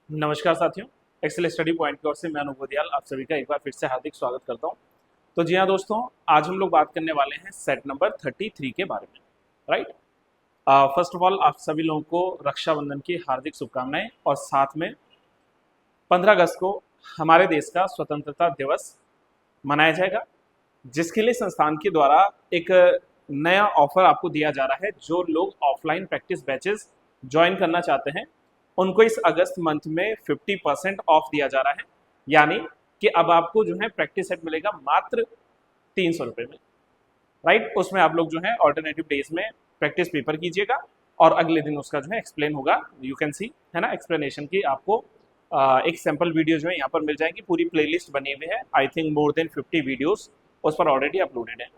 नमस्कार साथियों, Excel study point की ओर से मैं अनुभव दयाल आप सभी का एक बार फिर से हार्दिक स्वागत करता हूं। तो जी हाँ दोस्तों, आज हम लोग बात करने वाले हैं सेट नंबर 33 के बारे में। राइट। फर्स्ट ऑफ ऑल आप सभी लोगों को रक्षाबंधन की हार्दिक शुभकामनाएं और साथ में 15 अगस्त को हमारे देश का स्वतंत्रता दिवस मनाया जाएगा, जिसके लिए संस्थान के द्वारा एक नया ऑफर आपको दिया जा रहा है। जो लोग ऑफलाइन प्रैक्टिस बैचेस ज्वाइन करना चाहते हैं उनको इस अगस्त मंथ में 50% ऑफ दिया जा रहा है। यानी कि अब आपको जो है प्रैक्टिस सेट मिलेगा मात्र 300 रुपये में। राइट। उसमें आप लोग जो है ऑल्टरनेटिव डेज में प्रैक्टिस पेपर कीजिएगा और अगले दिन उसका जो है एक्सप्लेन होगा। यू कैन सी है ना, एक्सप्लेनेशन की आपको एक सैंपल वीडियो जो है यहाँ पर मिल जाएगी। पूरी प्लेलिस्ट बनी हुई है, I think more than 50 videos उस पर ऑलरेडी अपलोडेड है।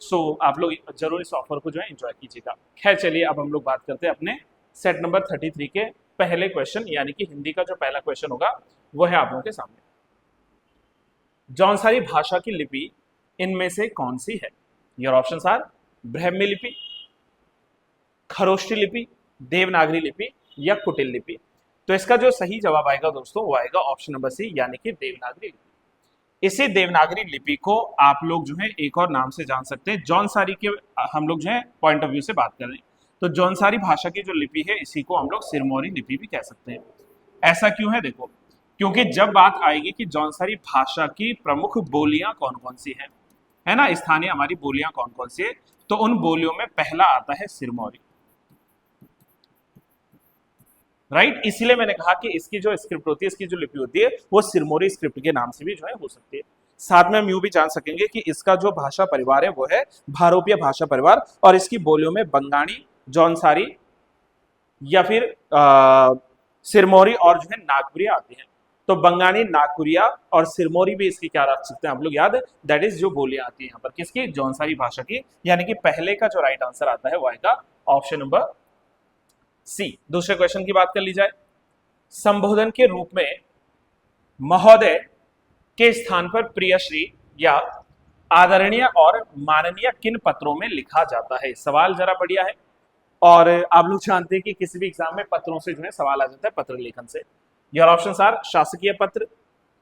सो आप लोग जरूर इस ऑफर को जो है एंजॉय कीजिएगा। खैर चलिए, अब हम लोग बात करते हैं अपने सेट नंबर 33 के पहले क्वेश्चन, यानी कि हिंदी का जो पहला क्वेश्चन होगा वो है आप लोगों के सामने। जौनसारी भाषा की लिपि इनमें से कौन सी है? योर ऑप्शंस आर ब्राह्मी लिपि, खरोष्टी लिपि, देवनागरी लिपि या कुटिल लिपि। तो इसका जो सही जवाब आएगा दोस्तों वो आएगा ऑप्शन नंबर सी, यानी कि देवनागरी लिपि। इसी देवनागरी लिपि को आप लोग जो है एक और नाम से जान सकते हैं। जौनसारी के हम लोग जो है पॉइंट ऑफ व्यू से बात कर रहे हैं, तो जौनसारी भाषा की जो लिपि है इसी को हम लोग सिरमौरी लिपि भी कह सकते हैं। ऐसा क्यों है? देखो, क्योंकि जब बात आएगी कि जौनसारी भाषा की प्रमुख बोलियां कौन कौन सी हैं, है ना, स्थानीय हमारी बोलियां कौन कौन सी है, तो उन बोलियों में पहला आता है सिरमौरी। राइट। इसीलिए मैंने कहा कि इसकी जो स्क्रिप्ट होती है, इसकी जो लिपि होती है वो सिरमौरी स्क्रिप्ट के नाम से भी जो है हो सकती है। साथ में हम यूं भी जान सकेंगे कि इसका जो भाषा परिवार है वो है भारोपीय भाषा परिवार, और इसकी बोलियों में बंगाणी, जौनसारी या फिर सिरमौरी और जो है नागपुरिया आती है। तो बंगानी, नागपुरिया और सिरमौरी भी इसकी क्या रख सकते हैं आप लोग याद, दैट इज जो बोलियां आती है यहाँ पर किसकी, जौनसारी भाषा की। यानी कि पहले का जो राइट आंसर आता है वो आएगा ऑप्शन नंबर सी। दूसरे क्वेश्चन की बात कर ली जाए। संबोधन के रूप में महोदय के स्थान पर प्रियश्री या आदरणीय और माननीय किन पत्रों में लिखा जाता है? सवाल जरा बढ़िया है, और आप लोग जानते हैं कि किसी भी एग्जाम में पत्रों से जो है सवाल आ जाता है, पत्र लेखन से। योर ऑप्शंस आर शासकीय पत्र,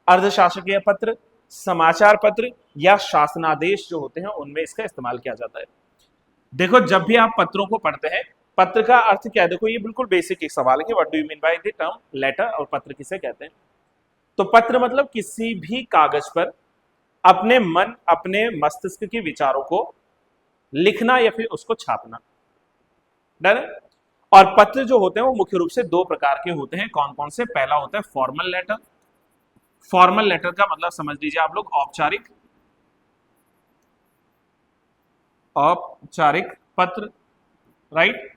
अर्धशासकीय पत्र, समाचार पत्र या शासनादेश जो होते हैं उनमें इसका इस्तेमाल किया जाता है। देखो, जब भी आप पत्रों को पढ़ते हैं, पत्र का अर्थ क्या है? देखो, ये बिल्कुल बेसिक एक सवाल है कि what do you mean by the term letter, और पत्र किसे कहते हैं। तो पत्र मतलब किसी भी कागज पर अपने मन, अपने मस्तिष्क के विचारों को लिखना या फिर उसको छापना। डन है? और पत्र जो होते हैं वो मुख्य रूप से दो प्रकार के होते हैं। कौन कौन से? पहला होता है फॉर्मल लेटर। फॉर्मल लेटर का मतलब समझ लीजिए आप लोग औपचारिक, औपचारिक पत्र। राइट।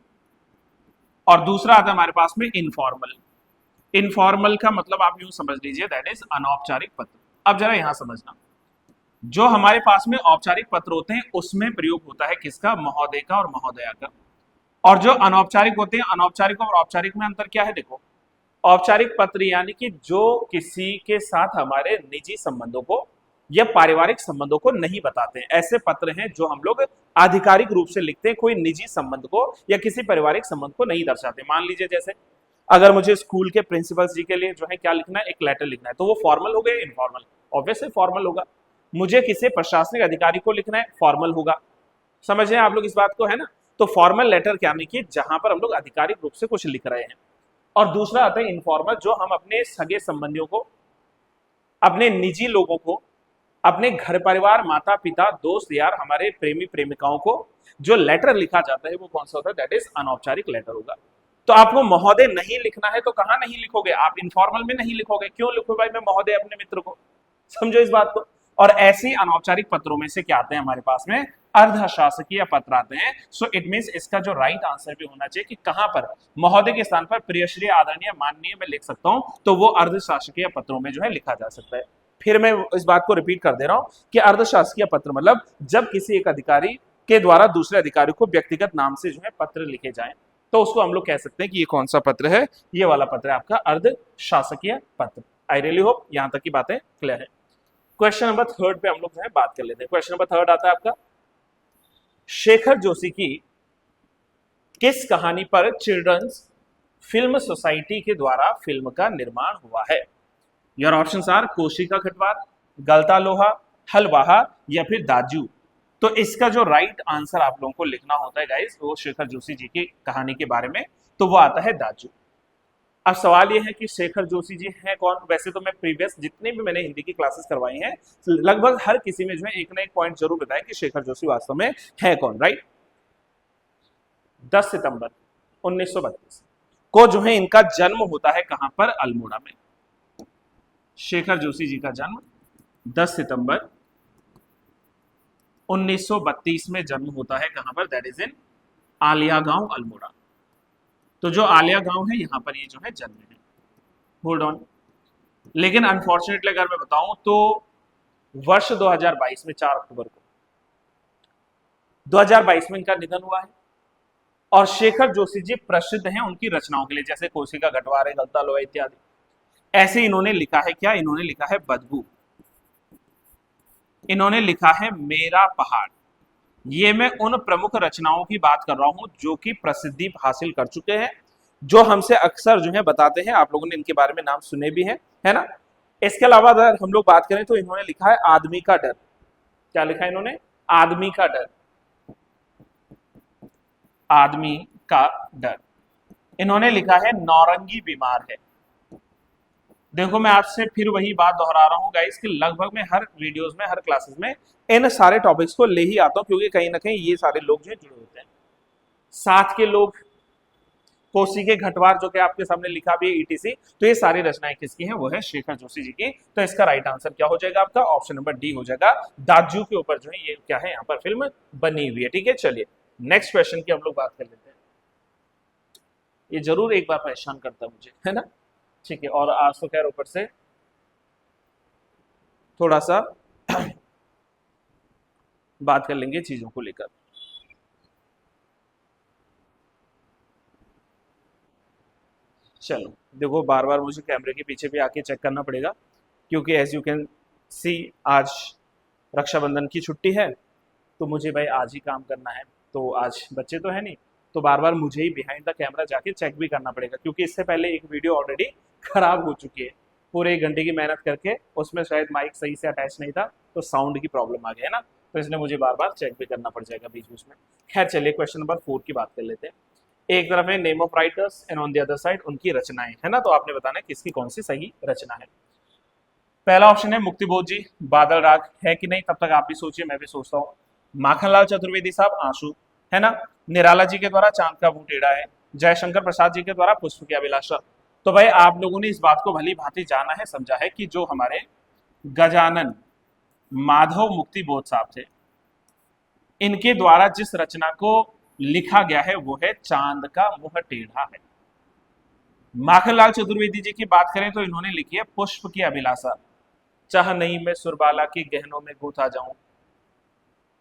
और दूसरा आता है हमारे पास में इनफॉर्मल। इनफॉर्मल का मतलब आप यूं समझ लीजिए दैट इज अनौपचारिक पत्र। अब जरा यहां समझना, जो हमारे पास में औपचारिक पत्र होते हैं उसमें प्रयोग होता है किसका? महोदय का और महोदया का। और जो अनौपचारिक होते हैं, अनौपचारिक और औपचारिक में अंतर क्या है? देखो, औपचारिक पत्र यानी कि जो किसी के साथ हमारे निजी संबंधों को या पारिवारिक संबंधों को नहीं बताते हैं, ऐसे पत्र हैं जो हम लोग आधिकारिक रूप से लिखते हैं, कोई निजी संबंध को या किसी पारिवारिक संबंध को नहीं दर्शाते। मान लीजिए जैसे अगर मुझे स्कूल के प्रिंसिपल जी के लिए जो है क्या लिखना है, एक लेटर लिखना है, तो वो फॉर्मल हो गया, इनफॉर्मल? ऑब्वियसली फॉर्मल होगा। मुझे किसी प्रशासनिक अधिकारी को लिखना है, फॉर्मल होगा। समझ रहे हैं आप लोग इस बात को, है ना? तो फॉर्मल लेटर क्या नहीं कि जहां पर हम लोग आधिकारिक रूप से कुछ लिख रहे हैं। और दूसरा आता है इनफॉर्मल, जो हम अपने सगे संबंधियों को, अपने निजी लोगों को, अपने घर परिवार, माता पिता, दोस्त यार, हमारे प्रेमी प्रेमिकाओं को जो लेटर लिखा जाता है वो कौन सा होता है? दैट इज अनौपचारिक लेटर होगा। तो आपको महोदय नहीं लिखना है तो कहां नहीं लिखोगे? आप इनफॉर्मल में नहीं लिखोगे। क्यों लिखो भाई मैं महोदय अपने मित्र को? समझो इस बात को। और ऐसे अनौपचारिक पत्रों में से क्या आते हैं हमारे पास में? अर्धशासकीय पत्र आते हैं। सो इट मींस इसका जो राइट आंसर भी होना चाहिए कि कहां पर महोदय के स्थान पर प्रियश्री, आदरणीय, माननीय मैं लिख सकता हूं, तो वो अर्धशासकीय पत्रों में जो है लिखा जा सकता है। फिर मैं इस बात को रिपीट कर दे रहा हूं कि अर्धशासकीय पत्र मतलब जब किसी एक अधिकारी के द्वारा दूसरे अधिकारी को व्यक्तिगत नाम से जो है पत्र लिखे जाएं, तो उसको हम लोग कह सकते हैं कि ये कौन सा पत्र है? ये वाला पत्र है आपका अर्धशासकीय पत्र। आई रियली होप यहां तक की बातें क्लियर है। क्वेश्चन नंबर 3 पे हम लोग जो है बात कर लेते हैं। क्वेश्चन नंबर 3 आता है आपका, शेखर जोशी की किस कहानी पर चिल्ड्रंस फिल्म सोसाइटी के द्वारा फिल्म का निर्माण हुआ है? योर ऑप्शंस आर कोशिका खटवार, गलता लोहा, हलवाहा या फिर दाजू। तो इसका जो राइट आंसर आप लोगों को लिखना होता है गाइस, वो शेखर जोशी जी की कहानी के बारे में, तो वो आता है दाजू। अब सवाल ये है कि शेखर जोशी जी हैं कौन? वैसे तो मैं प्रीवियस जितने भी मैंने हिंदी की क्लासेस करवाई हैं, लगभग हर किसी में जो है एक ना एक पॉइंट जरूर बताया कि शेखर जोशी वास्तव में है कौन, राइट? 10 सितंबर 1932 को जो है इनका जन्म होता है कहां पर? अल्मोड़ा में। शेखर जोशी जी का जन्म 10 सितंबर 1932 में जन्म होता है कहां पर? दैट इज इन आलिया गांव, अल्मोड़ा। तो जो आलिया गांव है यहां पर ये जो है जन्म है। Hold on. लेकिन अनफॉर्चुनेटली अगर मैं बताऊं तो वर्ष 2022 में 4 अक्टूबर को 2022 में इनका निधन हुआ है। और शेखर जोशी जी प्रसिद्ध हैं उनकी रचनाओं के लिए, जैसे कोशिका गटवारे, गलता लोहा इत्यादि। ऐसे इन्होंने लिखा है क्या? इन्होंने लिखा है बदबू, इन्होंने लिखा है मेरा पहाड़। ये मैं उन प्रमुख रचनाओं की बात कर रहा हूं जो कि प्रसिद्धि हासिल कर चुके हैं, जो हमसे अक्सर जो है बताते हैं, आप लोगों ने इनके बारे में नाम सुने भी हैं, है ना? इसके अलावा अगर हम लोग बात करें तो इन्होंने लिखा है आदमी का डर। क्या लिखा है इन्होंने? आदमी का डर, आदमी का डर। इन्होंने लिखा है नौरंगी बीमार है। देखो मैं आपसे फिर वही बात दोहरा रहा हूं गाइस कि लगभग मैं हर वीडियोस में, हर क्लासेस में इन सारे टॉपिक्स को ले ही आता हूं, क्योंकि कहीं ना कहीं ये सारे लोग जो है जुड़े होते हैं साथ के लोग। कोसी के घटवार जो कि आपके सामने लिखा भी है ईटीसी, तो ये सारी रचनाएं किसकी हैं? वो है शेखर जोशी जी की। तो इसका राइट आंसर क्या हो जाएगा आपका? ऑप्शन नंबर डी हो जाएगा। दाजू के ऊपर जो है ये क्या है, यहाँ पर फिल्म बनी हुई है। ठीक है, चलिए नेक्स्ट क्वेश्चन की हम लोग बात कर लेते हैं। ये जरूर एक बार परेशान करता है मुझे, है ना? ठीक है, और आज तो खैर ऊपर से थोड़ा सा बात कर लेंगे चीजों को लेकर। चलो देखो, बार बार मुझे कैमरे के पीछे भी आके चेक करना पड़ेगा, क्योंकि एज यू कैन सी आज रक्षाबंधन की छुट्टी है, तो मुझे भाई आज ही काम करना है। तो आज बच्चे तो है नहीं, तो बार बार मुझे ही बिहाइंड द कैमरा जाके चेक भी करना पड़ेगा, क्योंकि इससे पहले एक वीडियो ऑलरेडी खराब हो चुकी है। पूरे 1 घंटे की मेहनत करके उसमें शायद माइक सही से अटैच नहीं था, तो साउंड की प्रॉब्लम आ गई है ना, तो इसलिए मुझे बार बार चेक भी करना पड़ जाएगा बीच बीच में। खैर चलिए क्वेश्चन नंबर 4 की बात कर लेते हैं। एक तरफ है name of writers and on the other side उनकी रचनाएं, है ना? तो आपने बताना है किसकी कौन सी सही रचना है। पहला ऑप्शन है मुक्तिबोध जी, बादल राग है कि नहीं, तब तक आप भी सोचिए, मैं भी सोचता हूँ। माखनलाल चतुर्वेदी साहब, आंसू, है ना? निराला जी के द्वारा चांद का मुंह टेढ़ा है। जयशंकर प्रसाद जी के द्वारा पुष्प की अभिलाषा। तो भाई आप लोगों ने इस बात को भली भांति जाना है, समझा है कि जो हमारे गजानन माधव मुक्तिबोध साहब थे, इनके द्वारा जिस रचना को लिखा गया है वो है चांद का मुंह टेढ़ा है। माखनलाल चतुर्वेदी जी की बात करें तो इन्होंने लिखी है पुष्प की अभिलाषा, चाह नहीं मैं सुरबाला के गहनों में गूंथा जाऊं।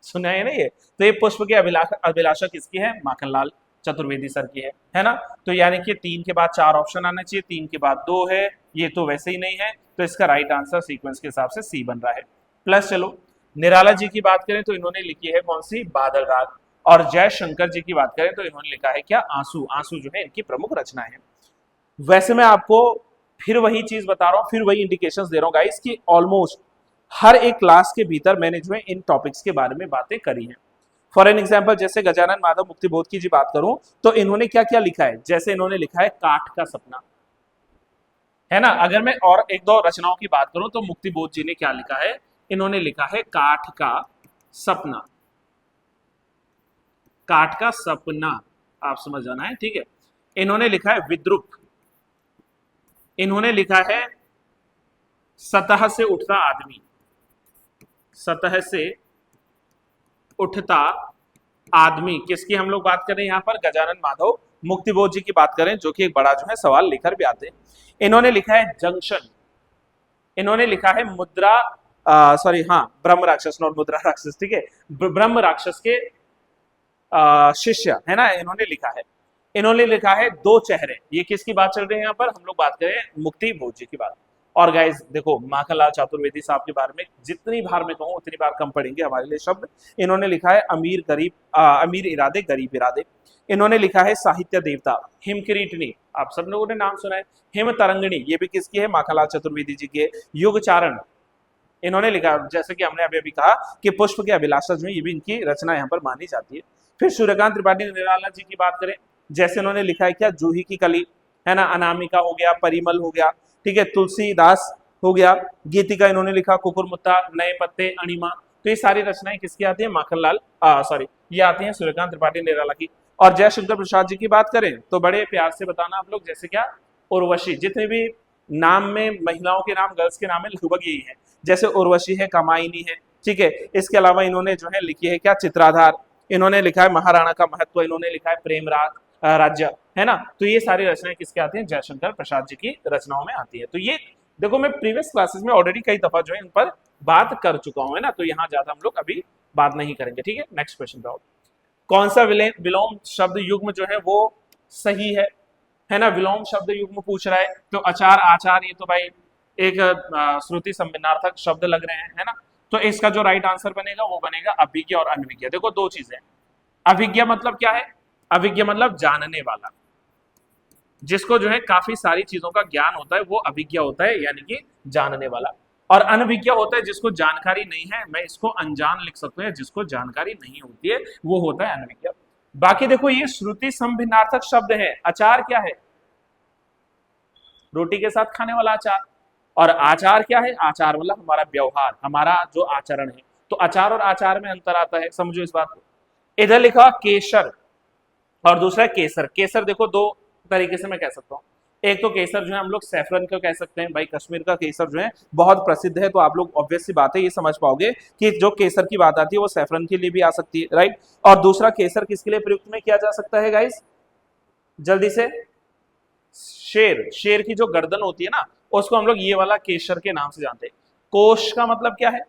सुना है ना ये? तो ये पुष्प की अभिलाषा किसकी है? माखनलाल चतुर्वेदी सर की है ना? तो यानी कि 3 के बाद 4 ऑप्शन आना चाहिए, 3 के बाद 2 है, ये तो वैसे ही नहीं है, तो इसका राइट आंसर सीक्वेंस के हिसाब से सी बन रहा है। प्लस चलो निराला जी की बात करें तो इन्होंने लिखी है कौन सी? बादल राग। और जयशंकर जी की बात करें तो इन्होंने लिखा है क्या? आंसू। आंसू जो है इनकी प्रमुख रचना है। वैसे मैं आपको फिर वही चीज बता रहा हूं, फिर वही इंडिकेशंस दे रहा हूं गाइस कि ऑलमोस्ट हर एक क्लास के भीतर मैंने जो है इन टॉपिक्स के बारे में बातें करी हैं। फॉर एन एग्जाम्पल जैसे गजानन माधव मुक्तिबोध की जी बात करूं तो इन्होंने क्या क्या लिखा है, जैसे इन्होंने लिखा है काठ का सपना, है ना? अगर मैं और एक दो रचनाओं की बात करूं तो मुक्तिबोध जी ने क्या लिखा है? इन्होंने लिखा है काठ का सपना। काठ का सपना, आप समझ जाना है, ठीक है? इन्होंने लिखा है विद्रुप। इन्होंने लिखा है सतह से उठता आदमी। सतह से उठता आदमी किसकी हम लोग बात कर रहे हैं? यहां पर गजानन माधव मुक्तिबोध जी की बात करें, जो कि एक बड़ा जो है सवाल लेकर भी आते हैं। इन्होंने लिखा है जंक्शन। इन्होंने लिखा है मुद्रा, सॉरी हाँ, ब्रह्म राक्षस, नॉट मुद्रा राक्षस, ठीक है? ब्रह्म राक्षस के शिष्य, है ना? इन्होंने लिखा है। इन्होंने लिखा है दो चेहरे। ये किसकी बात चल रही है यहाँ पर? हम लोग बात करें मुक्तिबोध जी की बात। और गाइज देखो माखनलाल चतुर्वेदी साहब के बारे में जितनी बार मैं कहूँ उतनी बार कम पड़ेंगे हमारे लिए शब्द। इन्होंने लिखा है अमीर इरादे गरीब इरादे। इन्होंने लिखा है साहित्य देवता, हिमकिरीटनी, आप सब लोगों ने नाम सुना है। हिम तरंगिणी, ये भी किसकी है? माखनलाल चतुर्वेदी जी की है। युगचारण इन्होंने लिखा, जैसे कि हमने अभी अभी कहा कि पुष्प के अभिलाषा जो है ये भी इनकी रचना यहाँ पर मानी जाती है। फिर सूर्यकांत त्रिपाठी निराला जी की बात करें, जैसे उन्होंने लिखा है क्या? जूही की कली, है ना, अनामिका हो गया, परिमल हो गया, ठीक है, तुलसीदास हो गया, गीतिका इन्होंने लिखा, कुकुरमुत्ता, नए पत्ते, अणिमा। तो ये सारी रचनाएं किसकी आती है? माखनलाल सॉरी ये आती है सूर्यकांत त्रिपाठी निराला की। और जयशंकर प्रसाद जी की बात करें तो बड़े प्यार से बताना आप लोग, जैसे क्या? उर्वशी। जितने भी नाम में महिलाओं के नाम, गर्ल्स के नाम है, लगभग यही है। जैसे उर्वशी है, कामायनी है, ठीक है। इसके अलावा इन्होंने जो है लिखी है क्या? चित्राधार, इन्होंने लिखा है महाराणा का महत्व, इन्होंने लिखा है प्रेम राज्य, है ना। तो ये सारी रचनाएं किसके आती हैं? जयशंकर प्रसाद जी की रचनाओं में आती है। तो ये देखो मैं प्रीवियस क्लासेस में ऑलरेडी कई दफा जो है इन पर बात कर चुका हूं, है ना, तो यहाँ ज्यादा हम लोग अभी बात नहीं करेंगे, ठीक है। नेक्स्ट क्वेश्चन पे आओ। कौन सा विलोम शब्द युग्म जो है वो सही है ना। विलोम शब्द युग्म पूछ रहा है तो अचार, आचार, ये तो भाई एक श्रुति संभिन्नार्थक शब्द लग रहे हैं, है ना। तो इसका जो राइट आंसर बनेगा वो बनेगा अभिज्ञ और अनभिज्ञ। देखो दो चीजें, अभिज्ञ मतलब क्या है? अभिज्ञ मतलब जानने वाला, जिसको जो है काफी सारी चीजों का ज्ञान होता है, वो अभिज्ञ होता है, यानी कि जानने वाला। और अनभिज्ञ होता है जिसको जानकारी नहीं है, मैं इसको अनजान लिख सकता हूं, जिसको जानकारी नहीं होती है वो होता है अनभिज्ञ। बाकी देखो ये श्रुति संभिन्नार्थक शब्द है। अचार क्या है? रोटी के साथ खाने वाला अचार। और आचार क्या है? आचार मतलब हमारा व्यवहार, हमारा जो आचरण है। तो अचार और आचार में अंतर आता है, समझो इस बात को। इधर लिखा केसर और दूसरा केसर। केसर देखो दो तरीके से मैं कह सकता हूँ। एक तो केसर जो है हम लोग सैफरन का कह सकते हैं, भाई कश्मीर का केसर जो है बहुत प्रसिद्ध है, तो आप लोग ऑब्वियस सी बात है ये समझ पाओगे कि जो केसर की बात आती है वो सैफरन के लिए भी आ सकती है, राइट। और दूसरा केसर किसके लिए प्रयुक्त में किया जा सकता है गाइस? जल्दी से। शेर की जो गर्दन होती है ना, उसको हम लोग ये वाला केसर के नाम से जानते हैं। कोष का मतलब क्या है?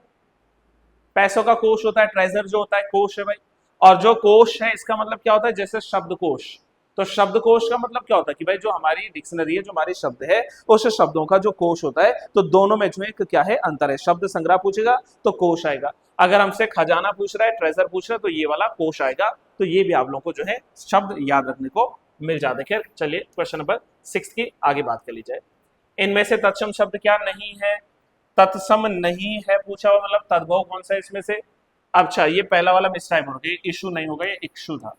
पैसों का कोष होता है, ट्रेजर जो होता है कोष है भाई। और जो कोष है इसका मतलब क्या होता है? जैसे शब्दकोश, तो शब्दकोश का मतलब क्या होता है कि भाई जो हमारी डिक्शनरी है, जो हमारी शब्द है, उस शब्दों का जो कोश होता है, तो दोनों में जो है क्या है? अंतर है। शब्द संग्रह पूछेगा तो कोश आएगा, अगर हमसे खजाना पूछ रहा है, ट्रेजर पूछ रहा है, तो ये वाला कोश आएगा। तो ये भी आप लोगों को जो है शब्द याद रखने को मिल जाता है। खैर चलिए क्वेश्चन नंबर 6 की आगे बात कर ली जाए। इनमें से तत्सम शब्द क्या नहीं है? तत्सम नहीं है पूछा हुआ, मतलब तद्भव कौन सा है इसमें से? अच्छा ये पहला वाला मिस टाइप हो गया, इशू नहीं होगा, ये इक्षु था,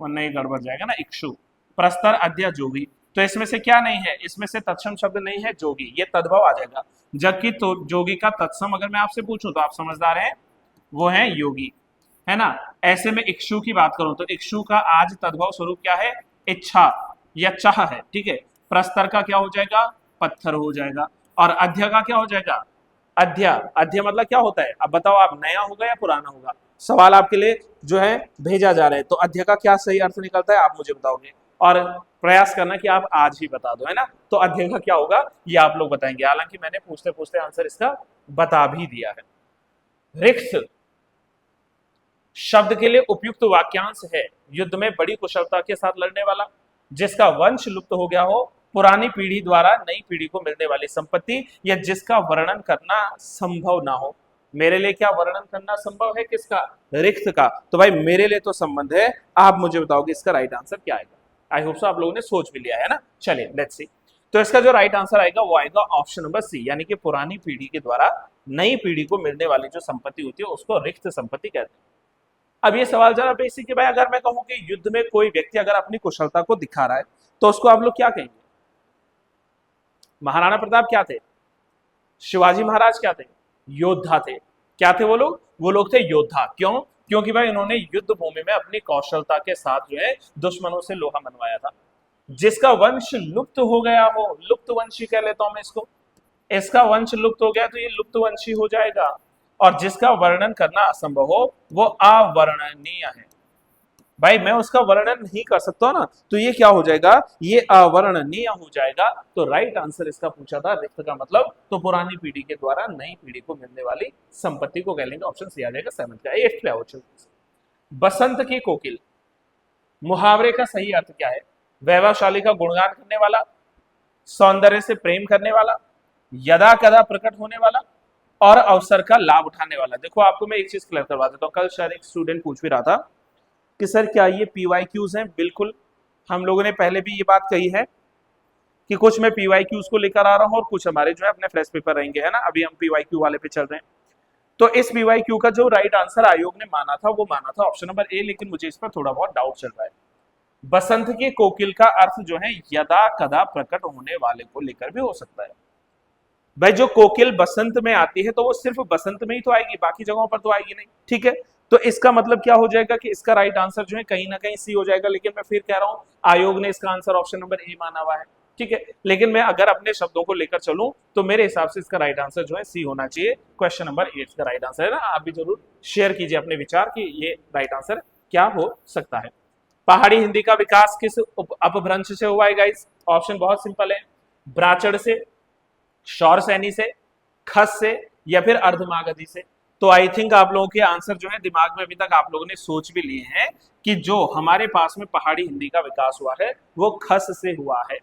वरना ये गड़बड़ जाएगा ना। इक्षु, प्रस्तर, अद्य, जोगी। तो इसमें से क्या नहीं है? इसमें से तत्सम शब्द नहीं है जोगी, ये तद्भव आ जाएगा। जबकि तो जोगी का तत्सम अगर मैं आपसे पूछूं तो आप समझदार हैं, वो है योगी, है ना। ऐसे में इक्षु की बात करूं तो इक्षु का आज तद्भव स्वरूप क्या है? इच्छा या चाह है, ठीक है। प्रस्तर का क्या हो जाएगा? पत्थर हो जाएगा। और अध्य का क्या हो जाएगा? अध्य। अध्य मतलब क्या होता है? अब बताओ आप, नया होगा या पुराना होगा? सवाल आपके लिए जो है भेजा जा रहा है, तो अध्य का क्या सही अर्थ निकलता है आप मुझे बताओगे, और प्रयास करना कि आप आज ही बता दो, है ना। तो अध्य का क्या होगा ये आप लोग बताएंगे, हालांकि मैंने पूछते पूछते आंसर इसका बता भी दिया है। रिक्त शब्द के लिए उपयुक्त वाक्यांश है, युद्ध में बड़ी कुशलता के साथ लड़ने वाला, जिसका वंश लुप्त हो गया हो, पुरानी पीढ़ी द्वारा नई पीढ़ी को मिलने वाली संपत्ति, या जिसका वर्णन करना संभव ना हो। मेरे लिए क्या वर्णन करना संभव है? किसका? रिक्त का। तो भाई मेरे लिए तो संबंध है, आप मुझे बताओगे इसका राइट आंसर क्या आएगा। आई होप सो आप लोगों ने सोच भी लिया है ना। चलिए लेट्स सी। तो इसका जो राइट आंसर आएगा वो आएगा ऑप्शन नंबर सी, यानी कि पुरानी पीढ़ी के द्वारा नई पीढ़ी को मिलने वाली जो संपत्ति होती है उसको रिक्त संपत्ति कहते हैं। अब ये सवाल जरा बेसिक है भाई, अगर मैं कहूं कि युद्ध में कोई व्यक्ति अगर अपनी कुशलता को दिखा रहा है तो उसको आप लोग क्या कहेंगे? महाराणा प्रताप क्या थे? शिवाजी महाराज क्या थे? योद्धा थे। क्या थे वो लोग? वो लोग थे योद्धा। क्यों? क्योंकि भाई उन्होंने युद्ध भूमि में अपनी कौशलता के साथ जो है दुश्मनों से लोहा मनवाया था। जिसका वंश लुप्त हो गया हो, लुप्त वंशी कह लेता हूं मैं इसको, इसका वंश लुप्त हो गया तो ये लुप्त वंशी हो जाएगा। और जिसका वर्णन करना असंभव हो वो अवर्णनीय है। भाई मैं उसका वर्णन नहीं कर सकता ना, तो ये क्या हो जाएगा? ये अवर्णनीय हो जाएगा। तो राइट आंसर इसका पूछा था रिक्त का मतलब, तो पुरानी पीढ़ी के द्वारा नई पीढ़ी को मिलने वाली संपत्ति को कह लेंगे। ऑप्शन सी आ जाएगा 7 का। 8 पे आओ। बसंत की कोकिल मुहावरे का सही अर्थ क्या है? वैभवशाली का गुणगान करने वाला, सौंदर्य से प्रेम करने वाला, यदा कदा प्रकट होने वाला और अवसर का लाभ उठाने वाला। देखो आपको मैं एक चीज क्लियर करवा देता हूँ, कल शायद एक स्टूडेंट पूछ भी रहा था कि सर क्या ये PYQs हैं? बिल्कुल, हम लोगों ने पहले भी ये बात कही है कि कुछ मैं PYQs को लेकर आ रहा हूँ और कुछ हमारे जो है अपने फ्रेश पेपर रहेंगे, है ना। अभी हम PYQ वाले पे चल रहे हैं। तो इस PYQ का जो राइट आंसर आयोग ने माना था वो माना था ऑप्शन नंबर ए, लेकिन मुझे इस पर थोड़ा बहुत डाउट चल रहा है। बसंत के कोकिल का अर्थ जो है यदा कदा प्रकट होने वाले को लेकर भी हो सकता है। भाई जो कोकिल बसंत में आती है तो वो सिर्फ बसंत में ही तो आएगी, बाकी जगहों पर तो आएगी नहीं, ठीक है। तो इसका मतलब क्या हो जाएगा कि इसका राइट आंसर जो है कहीं ना कहीं सी हो जाएगा, लेकिन मैं फिर कह रहा हूं आयोग ने इसका आंसर ऑप्शन नंबर ए माना हुआ है, ठीक है। लेकिन मैं अगर अपने शब्दों को लेकर चलूं तो मेरे हिसाब से इसका राइट आंसर जो है सी होना चाहिए। क्वेश्चन नंबर 8 का राइट आंसर है ना। आप भी जरूर शेयर कीजिए अपने विचार कि ये राइट आंसर क्या हो सकता है। पहाड़ी हिंदी का विकास किस अपभ्रंश से हुआ है गाइस? ऑप्शन बहुत सिंपल है, ब्राचड़ से, शौर सैनी से, खस से, या फिर अर्धमागधी से। तो आई थिंक आप लोगों के आंसर जो है दिमाग में अभी तक आप लोगों ने सोच भी लिए हैं कि जो हमारे पास में पहाड़ी हिंदी का विकास हुआ है वो खस से हुआ है।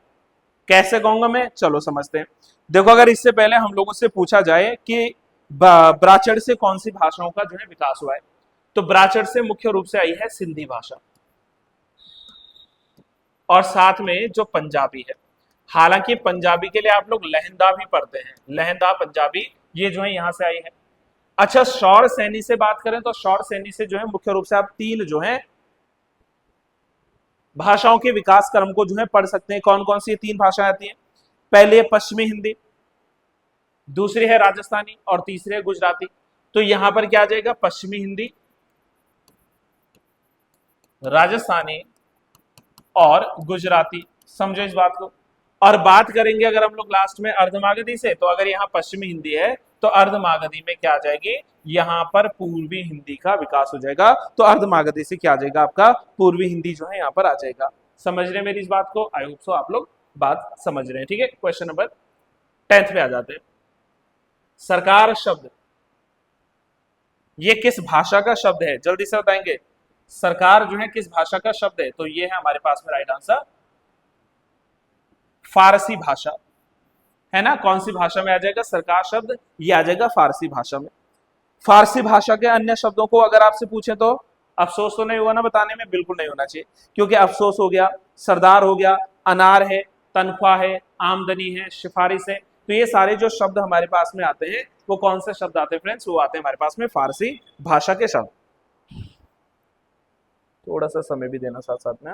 कैसे कहूंगा मैं, चलो समझते हैं। देखो अगर इससे पहले हम लोगों से पूछा जाए कि ब्राचड़ से कौन सी भाषाओं का जो है विकास हुआ है, तो ब्राचड़ से मुख्य रूप से आई है सिंधी भाषा और साथ में जो पंजाबी है। हालांकि पंजाबी के लिए आप लोग लहंदा भी पढ़ते हैं, लहंदा पंजाबी, ये जो है यहां से आई है। अच्छा, शौर सैनी से बात करें तो शौर सैनी से जो है मुख्य रूप से आप 3 जो है भाषाओं के विकास क्रम को जो है पढ़ सकते हैं। कौन कौन सी 3 भाषाएं आती हैं? पहले पश्चिमी हिंदी, दूसरी है राजस्थानी और तीसरी है गुजराती। तो यहां पर क्या आ जाएगा? पश्चिमी हिंदी, राजस्थानी और गुजराती। समझो इस बात को। और बात करेंगे अगर हम लोग लास्ट में अर्धमागधी से, तो अगर यहाँ पश्चिमी हिंदी है तो अर्धमागधी में क्या आ जाएगी? यहाँ पर पूर्वी हिंदी का विकास हो जाएगा। तो अर्धमागधी से क्या आ जाएगा? आपका पूर्वी हिंदी जो है यहाँ पर आ जाएगा। समझ रहे हैं मेरी इस बात को? आई होप सो आप लोग बात समझ रहे हैं, ठीक है। क्वेश्चन नंबर 10 पे आ जाते हैं। सरकार शब्द ये किस भाषा का शब्द है? जल्दी से बताएंगे। सरकार जो है किस भाषा का शब्द है? तो ये है हमारे पास में राइट आंसर फारसी भाषा, है ना। कौन सी भाषा में आ जाएगा सरकार शब्द? ये आ जाएगा फारसी भाषा में। फारसी भाषा के अन्य शब्दों को अगर आपसे पूछे तो अफसोस तो नहीं होगा ना बताने में? बिल्कुल नहीं होना चाहिए, क्योंकि अफसोस हो गया, सरदार हो गया, अनार है, तनख्वाह है, आमदनी है, सिफारिश है। तो ये सारे जो शब्द हमारे पास में आते हैं वो कौन से शब्द आते हैं फ्रेंड्स? वो आते हैं हमारे पास में फारसी भाषा के शब्द। थोड़ा सा समय भी देना साथ साथ में,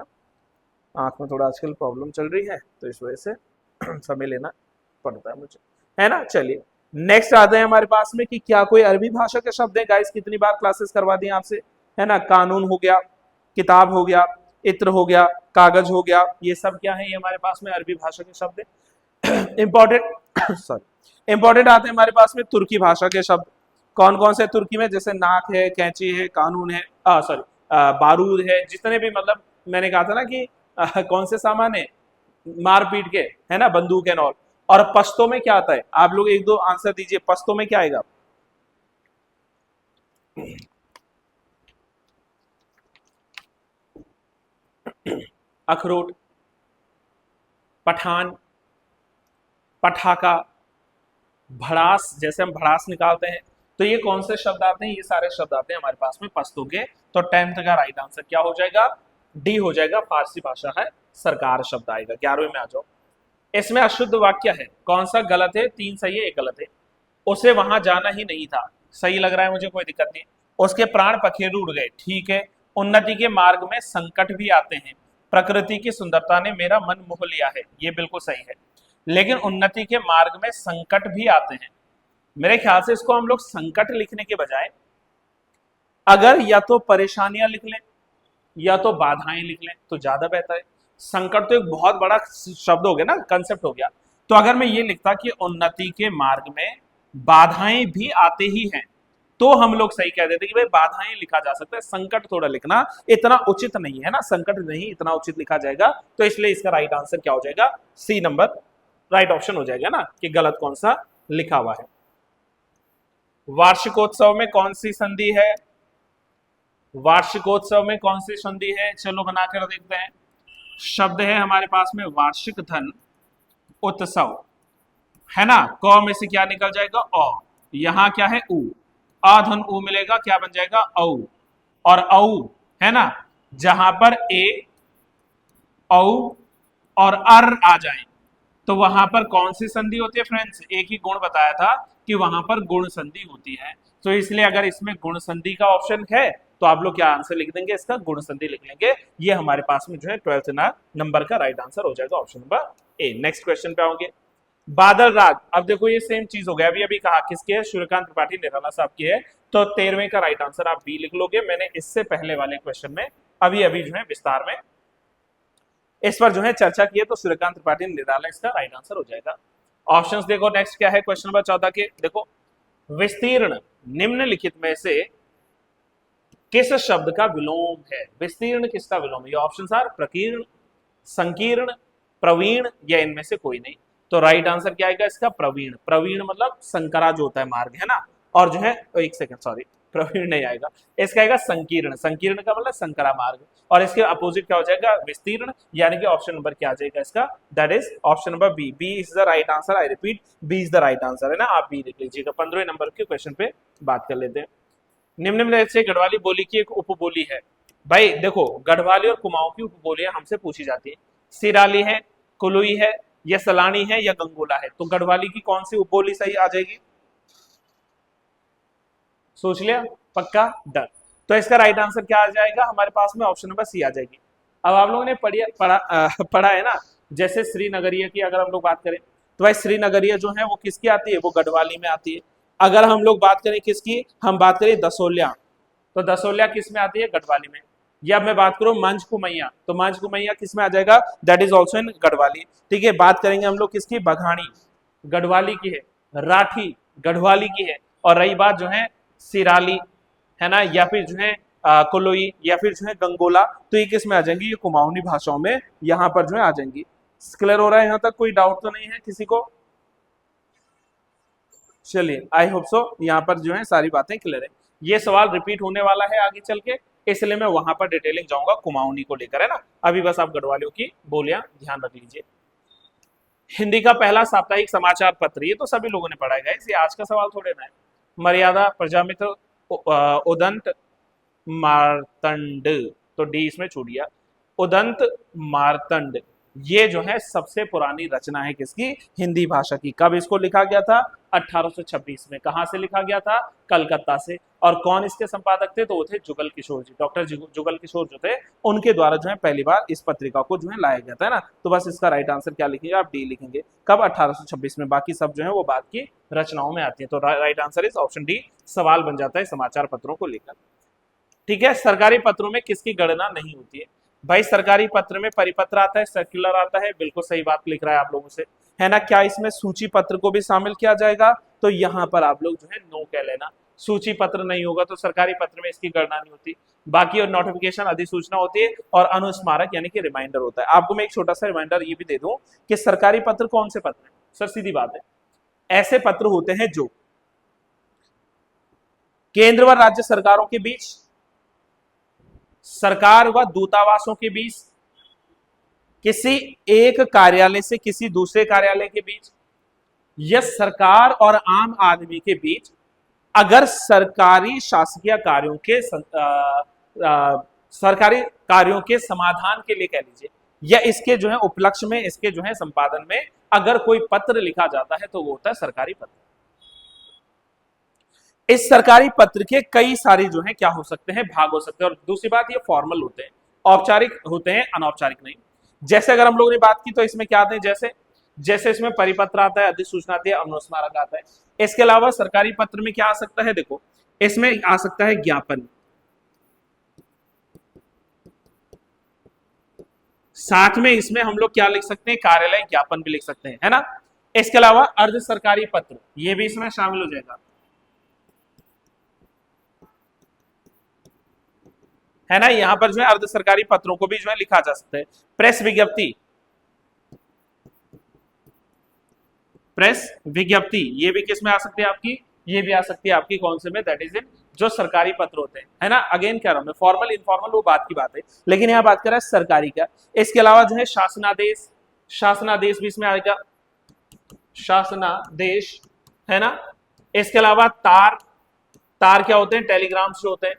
आंख में थोड़ा आजकल प्रॉब्लम चल रही है तो इस वजह से समय लेना पड़ता है मुझे, है ना। चलिए नेक्स्ट आते हैं हमारे पास में कि क्या कोई अरबी भाषा के शब्द है? गाइस कितनी बार क्लासेस करवा दी आपसे, है ना। कानून हो गया, किताब हो गया, इत्र हो गया, कागज हो गया, ये सब क्या है? ये हमारे पास में अरबी भाषा के शब्द है। इंपॉर्टेंट सॉरी इंपॉर्टेंट आते हैं हमारे पास में तुर्की भाषा के शब्द। कौन कौन से तुर्की में? जैसे नाक है, कैंची है, कानून है, सॉरी बारूद है, जितने भी मतलब मैंने कहा था ना कि कौन से सामान है मारपीट के, है ना, बंदूक एंड ऑल। और पश्तो में क्या आता है? आप लोग 1-2 आंसर दीजिए, पश्तो में क्या आएगा? अखरोट, पठान, पठाका, भड़ास, जैसे हम भड़ास निकालते हैं। तो ये कौन से शब्द आते हैं? ये सारे शब्द आते हैं हमारे पास में पश्तो के। तो 10th का राइट आंसर क्या हो जाएगा? डी हो जाएगा, फारसी भाषा है, सरकार शब्द आएगा। 11वें में आ जाओ। इसमें अशुद्ध वाक्य है, कौन सा गलत है? 3 सही है, 1 गलत है। उसे वहां जाना ही नहीं था, सही लग रहा है मुझे, कोई दिक्कत नहीं। उसके प्राण पखेरु उड़ गए, ठीक है। उन्नति के मार्ग में संकट भी आते हैं, प्रकृति की सुंदरता ने मेरा मन मोह लिया है, ये बिल्कुल सही है। लेकिन उन्नति के मार्ग में संकट भी आते हैं, मेरे ख्याल से इसको हम लोग संकट लिखने के बजाय अगर या तो परेशानियां लिख लें या तो बाधाएं लिख लें तो ज्यादा बेहतर है। संकट तो एक बहुत बड़ा शब्द हो गया ना, कंसेप्ट हो गया। तो अगर मैं ये लिखता कि उन्नति के मार्ग में बाधाएं भी आते ही हैं, तो हम लोग सही कह देते कि भाई बाधाएं लिखा जा सकता है, संकट थोड़ा लिखना इतना उचित नहीं है ना, संकट नहीं इतना उचित लिखा जाएगा। तो इसलिए इसका राइट आंसर क्या हो जाएगा? सी नंबर राइट ऑप्शन हो जाएगा ना, कि गलत कौन सा लिखा हुआ है। वार्षिकोत्सव में कौन सी संधि है? वार्षिकोत्सव में कौन सी संधि है? चलो बनाकर देखते हैं। शब्द है हमारे पास में वार्षिक धन उत्सव, है ना, क में से क्या निकल जाएगा, अ, यहां क्या है, उ, आधन उ मिलेगा, क्या बन जाएगा, औ, और औ, है ना, जहां पर ए, औ और अर आ जाए तो वहां पर कौन सी संधि होती है फ्रेंड्स, एक ही गुण बताया था कि वहां पर गुण संधि होती है। तो इसलिए अगर इसमें गुण संधि का ऑप्शन है तो आप लोग क्या आंसर लिख देंगे, इसका गुण संधि लिख लेंगे। ये हमारे पास में जो है 12th नंबर का राइट आंसर हो जाएगा option number A. Next question पे आओगे, बादल राग। अब देखो ये सेम चीज हो गया, अभी अभी कहा किसके है, सूर्यकांत त्रिपाठी निराला साहब की है, तो 13वें का राइट आंसर आप बी लिख लोगे। मैंने इससे पहले वाले क्वेश्चन में अभी अभी जो है विस्तार में इस पर जो है चर्चा की है, तो सूर्यकांत त्रिपाठी निराला इसका राइट आंसर हो जाएगा। ऑप्शंस देखो, नेक्स्ट क्या है क्वेश्चन नंबर 14 के, देखो, विस्तीर्ण निम्नलिखित में से किस शब्द का विलोम है, विस्तीर्ण किसका विलोम है, ये ऑप्शंस आर प्रकीर्ण, संकीर्ण, प्रवीण या इनमें से कोई नहीं। तो राइट आंसर क्या आएगा इसका, प्रवीण। प्रवीण मतलब संकरा जो होता है मार्ग, है ना, और जो है, एक सेकंड सॉरी, प्रवीण नहीं आएगा, इसका आएगा संकीर्ण। संकीर्ण का मतलब संकरा मार्ग, और इसके अपोजिट क्या हो जाएगा, विस्तीर्ण, यानी कि ऑप्शन नंबर क्या आ जाएगा इसका, that is option number B. B is the right answer, I repeat, B is the right answer, है ना, आप बी लिख लीजिएगा। 15वें नंबर के क्वेश्चन पे बात कर लेते हैं। निम्न में से गढ़वाली बोली की एक उपबोली है, भाई देखो गढ़वाली और कुमाऊं की उपबोलियां हमसे पूछी जाती है, सिराली है, कुलुई है, या सलानी है, या गंगोला है, तो गढ़वाली की कौन सी उपबोली सही आ जाएगी, सोच लिया, पक्का, डन। तो इसका राइट आंसर क्या आ जाएगा हमारे पास में, ऑप्शन नंबर सी आ जाएगी। अब आप लोगों ने पढ़ा है ना, जैसे श्रीनगरिया की अगर हम लोग बात करें तो भाई श्रीनगरिया जो है वो किसकी आती है, वो गढ़वाली में आती है। अगर हम लोग बात करें किसकी, हम बात करें दसोल्या, तो दसोल्या किस में आती है, गढ़वाली में। या मैं बात करूं मंझ कुमैया, तो मंझ कुमैया किस में आ जाएगा, that is also in Garhwali. ठीक है, बात करेंगे हम लोग किसकी, बघानी गढ़वाली की है, राठी गढ़वाली की है, और रही बात जो है सिराली, है ना, या फिर जो है कोलोई, या फिर जो है गंगोला, तो ये किस में आ जाएंगी, ये कुमाऊनी भाषाओं में यहाँ पर जो है आ जाएंगी। क्लियर हो रहा है यहाँ तक, कोई डाउट तो नहीं है किसी को, चलिए आई होप सो यहाँ पर जो है सारी बातें क्लियर है। ये सवाल रिपीट होने वाला है आगे चल के, इसलिए मैं वहां पर डिटेलिंग जाऊंगा कुमाऊनी को लेकर, है ना, अभी बस आप गढ़वालियों की बोलियां ध्यान रख लीजिए। हिंदी का पहला साप्ताहिक समाचार पत्र, ये तो सभी लोगों ने पढ़ा है, ये आज का सवाल थोड़े ना है। मर्यादा, प्रजामित्र, उदंत, मार्तंड, तो डी इसमें छूट गया, उदंत मार्तंड, ये जो है सबसे पुरानी रचना है किसकी, हिंदी भाषा की। कब इसको लिखा गया था, 1826 में। कहां से लिखा गया था, कलकत्ता से। और कौन इसके संपादक थे, तो वो थे जुगल किशोर जी, डॉक्टर जुगल किशोर जो थे, उनके द्वारा जो है पहली बार इस पत्रिका को जो है लाया गया था, है ना। तो बस इसका राइट आंसर क्या लिखेंगे आप, डी लिखेंगे। कब, 1826 में। बाकी सब जो है वो बाद की रचनाओं में आती है, तो right answer is option D. सवाल बन जाता है समाचार पत्रों को लेकर। ठीक है, सरकारी पत्रों में किसकी गणना नहीं होती है, भाई सरकारी पत्र में परिपत्र आता है, सर्कुलर आता है, बिल्कुल सही बात लिख रहा है आप लोगों से, है ना। क्या इसमें सूची पत्र को भी शामिल किया जाएगा, तो यहाँ पर आप लोग जो है नो कह लेना, सूची पत्र नहीं होगा तो सरकारी पत्र में इसकी गणना नहीं होती। बाकी और नोटिफिकेशन, अधिसूचना होती है, और अनुस्मारक यानी कि रिमाइंडर होता है। आपको मैं एक छोटा सा रिमाइंडर ये भी दे दूं कि सरकारी पत्र कौन से पत्र है, सर सीधी बात है, ऐसे पत्र होते हैं जो केंद्र व राज्य सरकारों के बीच, सरकार व दूतावासों के बीच, किसी एक कार्यालय से किसी दूसरे कार्यालय के बीच, या सरकार और आम आदमी के बीच, अगर सरकारी शासकीय कार्यों के सरकारी कार्यों के समाधान के लिए कह लीजिए, या इसके जो है उपलक्ष्य में, इसके जो है संपादन में अगर कोई पत्र लिखा जाता है तो वो होता है सरकारी पत्र। इस सरकारी पत्र के कई सारे जो है क्या हो सकते हैं, भाग हो सकते हैं। और दूसरी बात, ये फॉर्मल होते हैं, औपचारिक होते हैं, अनौपचारिक नहीं। जैसे अगर हम लोगों ने बात की तो इसमें क्या आते हैं, जैसे जैसे इसमें परिपत्र आता है, अधिसूचना आती है, अनुस्मारक आता है। इसके अलावा सरकारी पत्र में क्या आ सकता है, देखो इसमें आ सकता है ज्ञापन, साथ में इसमें हम लोग क्या लिख सकते हैं, कार्यालय ज्ञापन भी लिख सकते हैं, है ना। इसके अलावा अर्ध सरकारी पत्र, ये भी इसमें शामिल हो जाएगा, है ना। यहां पर जो है अर्ध सरकारी पत्रों को भी जो है लिखा जा सकता है। प्रेस विज्ञप्ति, प्रेस विज्ञप्ति ये भी किस में आ सकती है आपकी, ये भी आ सकती है आपकी कौन से में, दैट इज इन जो सरकारी पत्र होते हैं, है ना। अगेन कह रहा हूं मैं, फॉर्मल इनफॉर्मल वो बात की बात है, लेकिन यहां बात कर रहा है सरकारी का। इसके अलावा जो है शासनादेश, शासनादेश भी इसमें आएगा, शासनादेश, है ना। इसके अलावा तार, तार क्या होते हैं, टेलीग्राम्स जो होते हैं।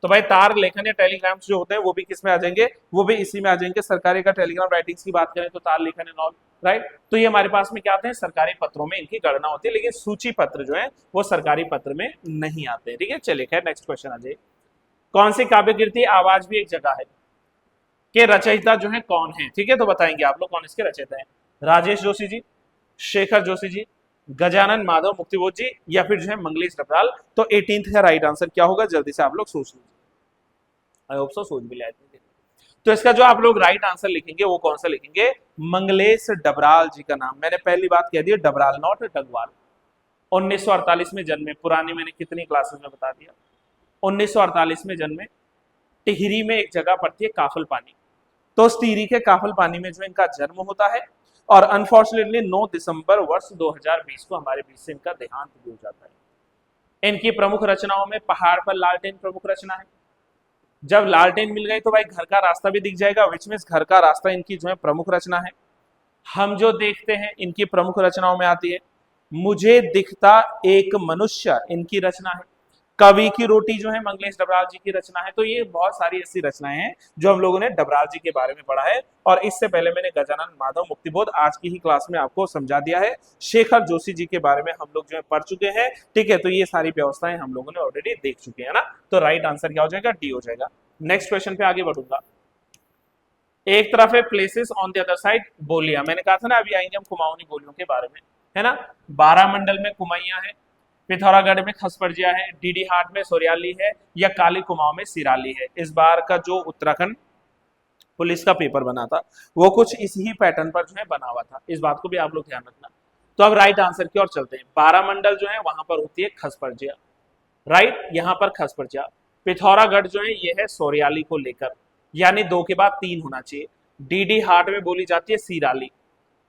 तो भाई तार लेखन या टेलीग्राम्स जो होते हैं वो भी किस में आ जाएंगे, वो भी इसी में आ जाएंगे। सरकारी का टेलीग्राम राइटिंग्स की बात करें तो तार लेखन एंड ऑल, राइट। तो ये हमारे पास में क्या आते हैं, सरकारी पत्रों में इनकी गणना होती है, लेकिन सूची पत्र जो है वो सरकारी पत्र में नहीं आते। ठीक है, चलिए खैर नेक्स्ट क्वेश्चन आ जाए। कौन सी काव्य कृति आवाज भी एक जगह है के रचयिता जो है कौन है, ठीक है, तो बताएंगे आप लोग कौन इसके रचयिता है। राजेश जोशी जी, शेखर जोशी जी, गजानन माधव मुक्तिबोध जी, या फिर जो है मंगलेश डबराल। तो 18th का राइट आंसर क्या होगा, जल्दी से आप लोग सोच लीजिए। आई होप सो सोच भी लिया। तो इसका जो आप लोग राइट आंसर लिखेंगे वो कौन सा लिखेंगे, मंगलेश डबराल जी का नाम। मैंने पहली बात कह दी, डबराल नॉट डगवाल। 1948 में जन्मे, पुरानी मैंने कितनी क्लासेस में बता दिया। 1948 में जन्मे, टिहरी में एक जगह पड़ती है काफल पानी, तो उस टिहरी के काफल पानी में जो इनका जन्म होता है। और अनफॉर्चुनेटली 9 दिसंबर वर्ष 2020 को हमारे बीच से इनका देहांत भी हो जाता है। इनकी प्रमुख रचनाओं में पहाड़ पर लालटेन प्रमुख रचना है। जब लालटेन मिल गई तो भाई घर का रास्ता भी दिख जाएगा, विच मीन्स घर का रास्ता इनकी जो है प्रमुख रचना है। हम जो देखते हैं इनकी प्रमुख रचनाओं में आती है। मुझे दिखता एक मनुष्य इनकी रचना है। कवि की रोटी जो है मंगलेश डबराल जी की रचना है। तो ये बहुत सारी ऐसी रचनाएं हैं जो हम लोगों ने डबराल जी के बारे में पढ़ा है। और इससे पहले मैंने गजानन माधव मुक्तिबोध आज की ही क्लास में आपको समझा दिया है। शेखर जोशी जी के बारे में हम लोग जो है पढ़ चुके हैं। ठीक है, तो ये सारी व्यवस्थाएं हम लोगों ने ऑलरेडी देख चुके हैं ना। तो राइट आंसर क्या हो जाएगा, डी हो जाएगा। नेक्स्ट क्वेश्चन पे आगे बढ़ूंगा। एक तरफ है places on the other side बोलियां। मैंने कहा था ना अभी आएंगे हम कुमाऊनी बोलियों के बारे में, है ना। बारामंडल में कुमैया है, पिथौरागढ़ में खसपरजिया है, डीडी हाट में सोरियाली है, या काली कुमाऊं में सिराली है। इस बार का जो उत्तराखंड पुलिस का पेपर बना था वो कुछ इसी पैटर्न पर जो है बना हुआ था, इस बात को भी आप लोग ध्यान रखना। तो अब राइट आंसर की ओर चलते हैं। बारामंडल जो है वहां पर होती है खसपरजिया, राइट, यहां पर खसपरजिया। पिथौरागढ़ जो है ये है सोरियाली को लेकर, यानी 2 के बाद 3 होना चाहिए। डीडी हाट में बोली जाती है सिराली,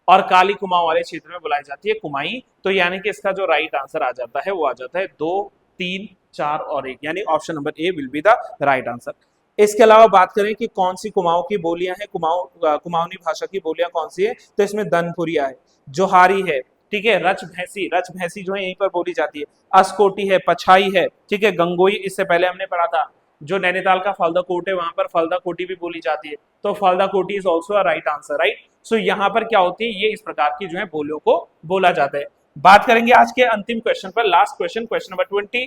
और काली कुमाऊं वाले क्षेत्र में बुलाई जाती है कुमाई। तो यानी कि इसका जो राइट आंसर आ जाता है वो आ जाता है 2, 3, 4 और 1, यानी option number A will be the right answer. इसके अलावा बात करें कि कौन सी कुमाऊं की बोलियां हैं, कुमाऊनी भाषा की बोलियां कौन सी है, तो इसमें दनपुरिया है, जोहारी है, ठीक है, रच भैंसी जो है यहीं पर बोली जाती है, अस्कोटी है, पछाई है, ठीक है, गंगोई इससे पहले हमने पढ़ा था। जो नैनीताल का फलदा कोट है वहां पर फलदा कोटी भी बोली जाती है, तो फलदा कोटी is also a right answer, right. So यहाँ पर क्या होती है, ये इस प्रकार की जो है बोलियों को बोला जाता है। बात करेंगे आज के अंतिम क्वेश्चन पर, last question, question number 20,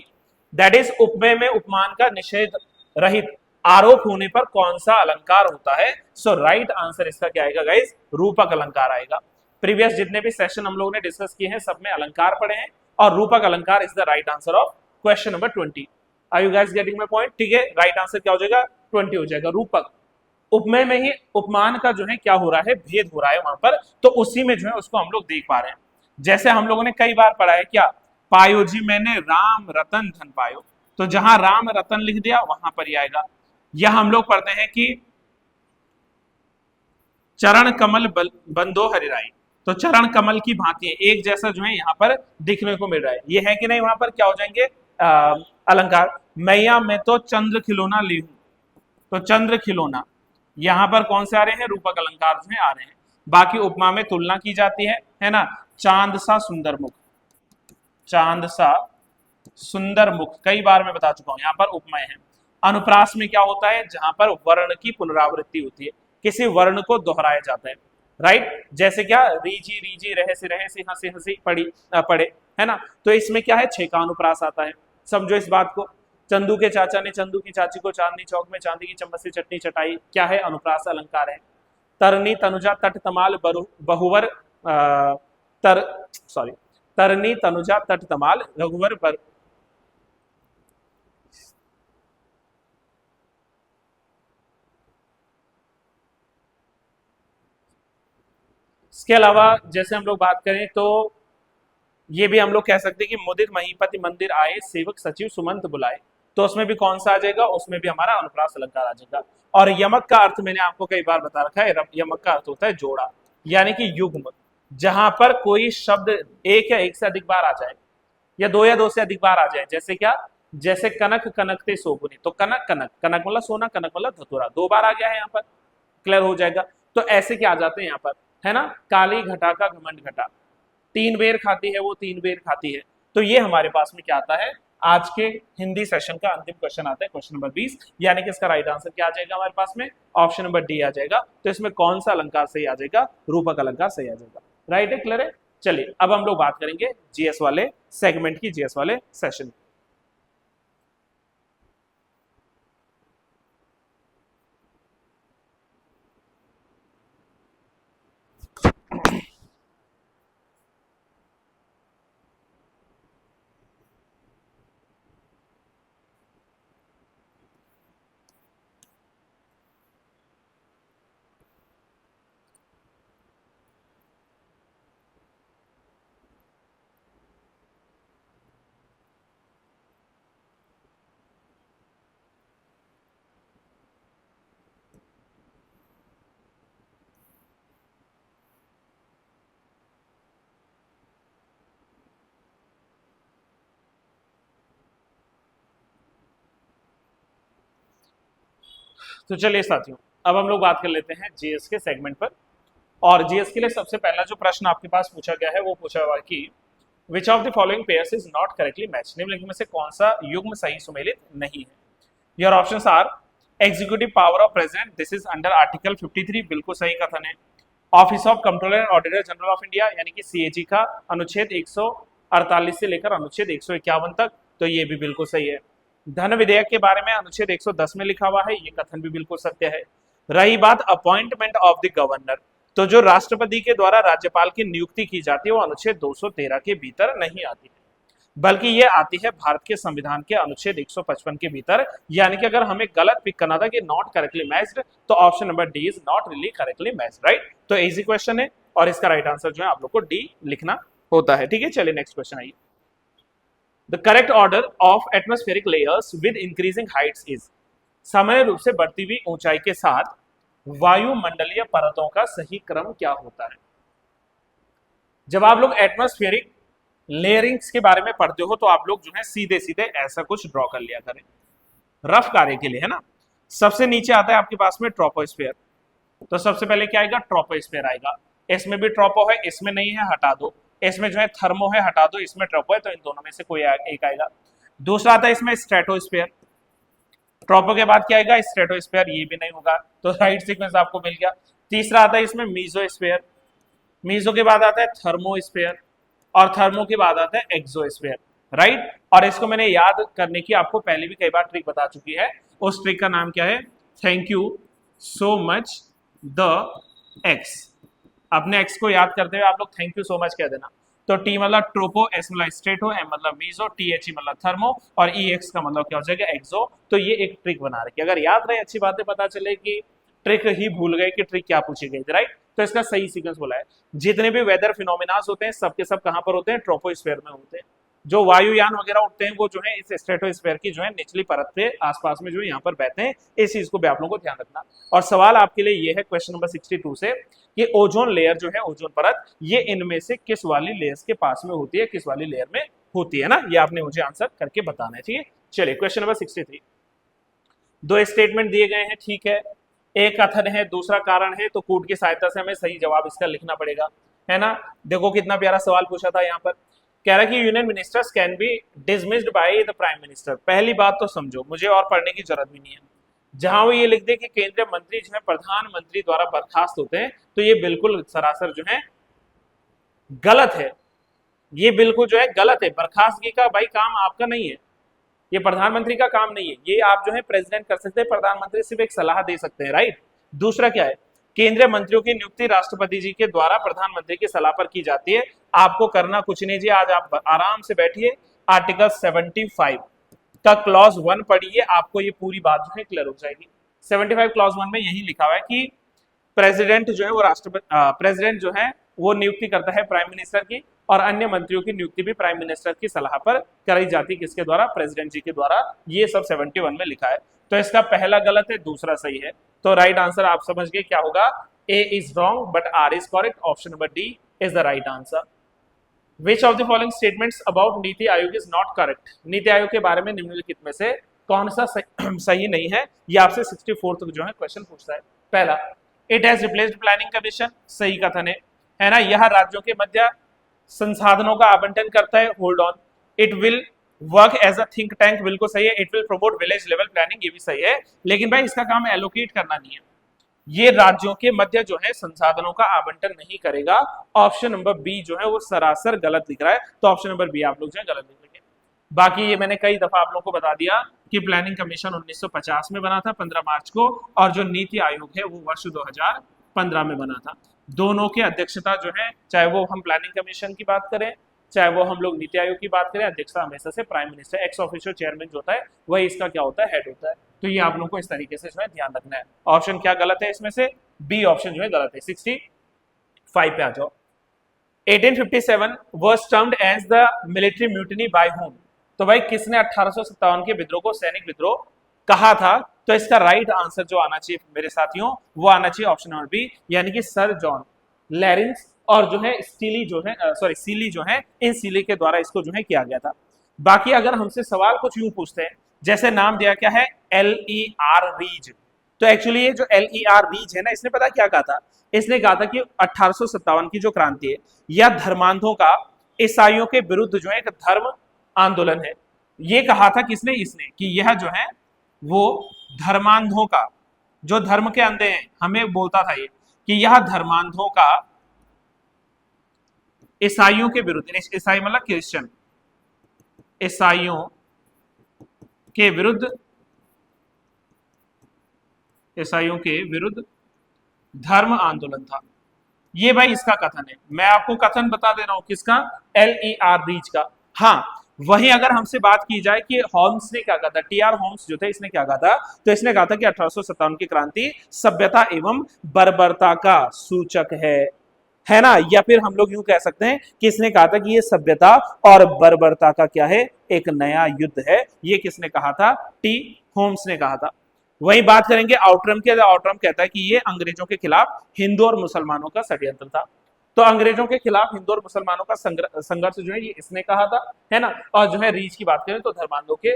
that is उपमेय में उपमान का निषेध रहित आरोप होने पर कौन सा अलंकार होता है। सो राइट आंसर इसका क्या आएगा गाइस, रूपक अलंकार आएगा। प्रीवियस जितने भी सेशन हम लोगों ने डिस्कस किए हैं सब में अलंकार पढ़े हैं, और रूपक अलंकार is the right answer of question number 20। Are you guys getting my point, ठीक है। राइट आंसर क्या हो जाएगा, 20 हो जाएगा, रूपक। उपमेय में ही उपमान का जो है क्या हो रहा है, भेद हो रहा है वहां पर, तो उसी में जो है उसको हम लोग देख पा रहे हैं। जैसे हम लोगों ने कई बार पढ़ा है क्या, पायो जी मैंने राम रतन धन पायो, तो जहां राम रतन लिख दिया वहां पर ही आएगा। या हम लोग पढ़ते हैं कि चरण कमल बंदो हरिराई, तो चरण कमल की भांति एक जैसा जो है यहाँ पर दिखने को मिल रहा है, ये है कि नहीं, वहां पर क्या हो जाएंगे अलंकार। मैया मैं तो चंद्र खिलौना ली हूं, तो चंद्र खिलौना, यहां पर कौन से आ रहे हैं, रूपक अलंकार जो है आ रहे हैं। बाकी उपमा में तुलना की जाती है ना, चांद सा सुंदर मुख, चांद सा सुंदर मुख कई बार मैं बता चुका हूं, यहाँ पर उपमा है। अनुप्रास में क्या होता है, जहां पर वर्ण की पुनरावृत्ति होती है, किसी वर्ण को दोहराया जाता है, राइट। जैसे क्या, रीजी रीजी रहे से हंसी हंसी पड़े, है ना। तो इसमें क्या है, 6 का अनुप्रास आता है, समझो इस बात को। चंदू के चाचा ने चंदू की चाची को चांदनी चौक में चांदी की चम्मच से चटनी चटाई, क्या है, अनुप्रास अलंकार है। तरनी तनुजा तट तमाल बहुवर तरनी तनुजा तट तमाल रघुवर इसके अलावा जैसे हम लोग बात करें तो ये भी हम लोग कह सकते हैं कि मुदित महीपति मंदिर आए सेवक सचिव सुमंत बुलाए, तो उसमें भी कौन सा आ जाएगा, उसमें भी हमारा अनुप्रास अलंकार आ जाएगा। और यमक का अर्थ मैंने आपको कई बार बता रखा है, यमक का अर्थ होता है जोड़ा, यानी कि युग्म, जहां पर कोई शब्द एक या एक से अधिक बार आ जाए, या दो से अधिक बार आ जाए। जैसे क्या, जैसे कनक कनकते सोगुनी, तो कनक कनक, कनक मतलब सोना, कनक मतलब धतूरा, 2 बार आ गया है यहाँ पर, क्लियर हो जाएगा। तो ऐसे क्या आ जाते हैं यहाँ पर, है ना, काली घटा का घमंड घटा, 3 बेर खाती है, वो 3 बेर खाती है। तो ये हमारे पास में क्या आता है, आज के हिंदी सेशन का अंतिम क्वेश्चन आता है, क्वेश्चन नंबर 20, यानी कि इसका राइट आंसर क्या आ जाएगा हमारे पास में, ऑप्शन नंबर डी आ जाएगा। तो इसमें कौन सा अलंकार सही आ जाएगा, रूपक अलंकार सही आ जाएगा। राइट है, क्लियर है। चलिए अब हम लोग बात करेंगे जीएस वाले सेगमेंट की, जीएस वाले सेशन। तो चलिए साथियों, अब हम लोग बात कर लेते हैं जीएस के सेगमेंट पर। और जीएस के लिए सबसे पहला जो प्रश्न आपके पास पूछा गया है वो पूछा हुआ है कि विच of the following pairs is not correctly match, निम्नलिखित में से कौन सा युग्म सही सुमेलित नहीं है। Your options are executive power of president, this is under article 53, बिल्कुल सही कथन है। Office of controller and auditor general of India यानी कि सीएजी का अनुच्छेद 148 से लेकर अनुच्छेद 151 तक, तो ये भी बिल्कुल सही है। धन विधेयक के बारे में अनुच्छेद 110 में लिखा हुआ है, ये कथन भी बिल्कुल सत्य है। रही बात अपॉइंटमेंट ऑफ द गवर्नर, तो जो राष्ट्रपति के द्वारा राज्यपाल की नियुक्ति की जाती है वो अनुच्छेद 213 के भीतर नहीं आती है, बल्कि ये आती है भारत के संविधान के अनुच्छेद 155 के भीतर। यानी कि अगर हमें गलत पिक करना था कि नॉट करेक्टली मैच्ड, तो option number D is not really correctly matched, right. तो इजी क्वेश्चन है और इसका राइट आंसर जो है आप लोग को डी लिखना होता है, ठीक है। चलिए नेक्स्ट क्वेश्चन आइए। The correct order of atmospheric layers with increasing Heights is, सामान्य रूप से बढ़ती हुई ऊंचाई के साथ वायुमंडलीय परतों का सही क्रम क्या होता है। जब आप लोग एटमॉस्फेरिक लेयरिंग्स के बारे में पढ़ते हो तो आप लोग जो है सीधे सीधे ऐसा कुछ ड्रॉ कर लिया करें रफ कार्य के लिए, है ना। सबसे नीचे आता है आपके पास में ट्रोपोस्फेयर, तो सबसे पहले क्या आएगा, ट्रोपोस्फेयर आएगा। इसमें भी ट्रोपो है, इसमें नहीं है, हटा दो। इसमें जो है थर्मो है, हटा दो। इसमें ट्रोपो है, तो इन दोनों में से कोई एक आएगा। दूसरा आता है इसमें स्ट्रेटोस्फेयर, ट्रोपो के बाद क्या आएगा, स्ट्रेटोस्फेयर, ये भी नहीं होगा, तो राइट सीक्वेंस आपको मिल गया। तीसरा आता है इसमें मीजोस्फेयर, मीजो के बाद आता है थर्मोस्फेयर, और थर्मो के बाद आता है एक्सोस्फेयर, राइट। और इसको मैंने याद करने की आपको पहले भी कई बार ट्रिक बता चुकी है, उस ट्रिक का नाम क्या है, thank you so much the x. अपने एक्स को याद करते हुए आप लोग थैंक यू सो मच कह देना। तो टी मतलब ट्रोपो, एस मतलब स्ट्रेटो, एम मतलब मीजो, टी एच मतलब थर्मो, और ई एक्स का मतलब क्या हो जाएगा, एक्सो। तो ये एक ट्रिक बना रखी है, अगर याद रहे अच्छी बातें पता चले कि ट्रिक ही भूल गए कि ट्रिक क्या पूछी गई थी, राइट। तो इसका सही सीक्वेंस बोला है। जितने भी वेदर फिनोमिनास होते हैं सबके सब कहां पर होते हैं, ट्रोपोस्फेयर में होते हैं। जो वायुयान वगैरह उठते हैं वो जो है इस स्ट्रेटोस्फेयर की जो है निचली परत पे आसपास में जो यहाँ पर बहते हैं, इस चीज को भी आप लोगों को ध्यान रखना। और सवाल आपके लिए ये है क्वेश्चन नंबर 62 से कि ओजोन लेयर जो है, ओजोन परत, ये इनमें से किस वाली लेयर्स के पास में होती है, किस वाली लेयर में होती है ना, ये आपने मुझे आंसर करके बताना है, ठीक है। चलिए क्वेश्चन नंबर 63, दो स्टेटमेंट दिए गए हैं, ठीक है, एक कथन है, दूसरा कारण है, तो कूट की सहायता से हमें सही जवाब इसका लिखना पड़ेगा, है ना। देखो कितना प्यारा सवाल पूछा था यहाँ पर, कह रहा है कि union ministers can be dismissed by the prime minister. पहली बात तो समझो, मुझे और पढ़ने की जरूरत भी नहीं है। जहां वो ये लिख दे कि केंद्रीय मंत्री जो है प्रधानमंत्री द्वारा बर्खास्त होते हैं, तो ये बिल्कुल सरासर जो है गलत है, ये बिल्कुल जो है गलत है। बर्खास्तगी का भाई काम आपका नहीं है, ये प्रधानमंत्री का काम नहीं है, ये आप जो है प्रेसिडेंट कर सकते हैं, प्रधानमंत्री सिर्फ एक सलाह दे सकते हैं, राइट। दूसरा क्या है, केंद्रीय मंत्रियों की नियुक्ति राष्ट्रपति जी के द्वारा प्रधानमंत्री की सलाह पर की जाती है। आपको करना कुछ नहीं जी, आज आप आराम से बैठिए, आर्टिकल 75 का क्लॉज 1 पढ़िए, आपको ये पूरी बात जो है क्लियर हो जाएगी। 75 क्लॉज 1 में यही लिखा हुआ है कि प्रेसिडेंट जो है वो राष्ट्रपति, प्रेसिडेंट जो है वो नियुक्ति करता है प्राइम मिनिस्टर की, और अन्य मंत्रियों की नियुक्ति भी प्राइम मिनिस्टर की सलाह पर कराई जाती, किसके द्वारा, प्रेसिडेंट जी के द्वारा। ये सब 71 में लिखा है। तो इसका पहला गलत है, दूसरा सही है। तो राइट आंसर आप समझ गए क्या होगा, A is wrong but R is correct, option number D is the right answer. Which of the following statements about NITI Aayog is not correct, NITI Aayog के बारे में निम्नलिखित में से कौन सा सही नहीं है, ये आपसे 64 तक जो है क्वेश्चन पूछता है। पहला, it has replaced planning commission, सही कथन है ना। यह राज्यों के मध्य संसाधनों का आवंटन करता है, hold on. It will work as a think tank, बिल्कुल सही है। It will promote village level planning, ये भी सही है। लेकिन भाई इसका काम एलोकेट करना नहीं है, ये राज्यों के मध्य जो है संसाधनों का आवंटन नहीं करेगा। ऑप्शन नंबर बी जो है वो सरासर गलत दिख रहा है, तो ऑप्शन नंबर बी आप लोग जो है गलत लिखेंगे। बाकी ये मैंने कई दफा आप लोगों को बता दिया कि प्लानिंग कमीशन 1950 में बना था 15 मार्च को, और जो नीति आयोग है वो वर्ष 2015 में बना था। दोनों की अध्यक्षता जो है, चाहे वो हम प्लानिंग कमीशन की बात करें, चाहे वो हम लोग नीति आयोग की बात करें, अध्यक्षता हमेशा से prime minister, x official chairman जो होता है वही इसका क्या होता है, हेड होता है। तो ये आप लोग को इस तरीके से जो है ध्यान रखना है। ऑप्शन क्या गलत है इसमें से, बी ऑप्शन जो है गलत है। 65 पे आ जाओ। 1857 was termed as the military mutiny by whom? तो भाई किसने 1857 के विद्रोह को सैनिक विद्रोह कहा था? तो इसका राइट आंसर जो आना चाहिए मेरे साथियों, वो आना चाहिए ऑप्शन नंबर बी, यानी कि सर जॉन लैरेंस और जो है स्टीली जो है सीली जो है, इन सीली के द्वारा इसको जो है किया गया था। बाकी अगर हमसे सवाल कुछ यूं पूछते हैं, जैसे नाम दिया क्या है, LER रीज, तो एक्चुअली ये जो LER रीज है ना, इसने पता क्या कहा था? इसने कहा था कि 1857 की जो क्रांति है यह धर्मांधों का ईसाइयों के विरुद्ध जो है एक धर्म आंदोलन है। ये कहा था किसने? इसने, कि यह जो है वो धर्मांधों का, जो धर्म के अंधे हैं, हमें बोलता था ये कि यह धर्मांधों का ईसाइयों के विरुद्ध, ईसाई मतलब क्रिश्चियन, ईसाइयों के विरुद्ध, ईसाइयों के विरुद्ध धर्म आंदोलन था। ये भाई इसका कथन है। मैं आपको कथन बता दे रहा हूं किसका, LER रीच का। हाँ, वहीं अगर हमसे बात की जाए कि होम्स ने क्या कहा था, TR होम्स जो थे, इसने क्या कहा था? तो इसने कहा था कि 1857 की क्रांति सभ्यता एवं बर्बरता का सूचक है ना? या फिर हम लोग यूं कह सकते हैं कि इसने कहा था कि ये सभ्यता और बर्बरता का क्या है, एक नया युद्ध है। ये किसने कहा था? T होम्स ने कहा था। वही बात करेंगे आउटरम की। आउटरम कहता है कि ये अंग्रेजों के खिलाफ हिंदू और मुसलमानों का षड्यंत्र था। तो अंग्रेजों के खिलाफ हिंदू और मुसलमानों का संघर्ष जो है ये इसने कहा था, है ना? और जो है रीच की बात करें तो धर्मांधों के,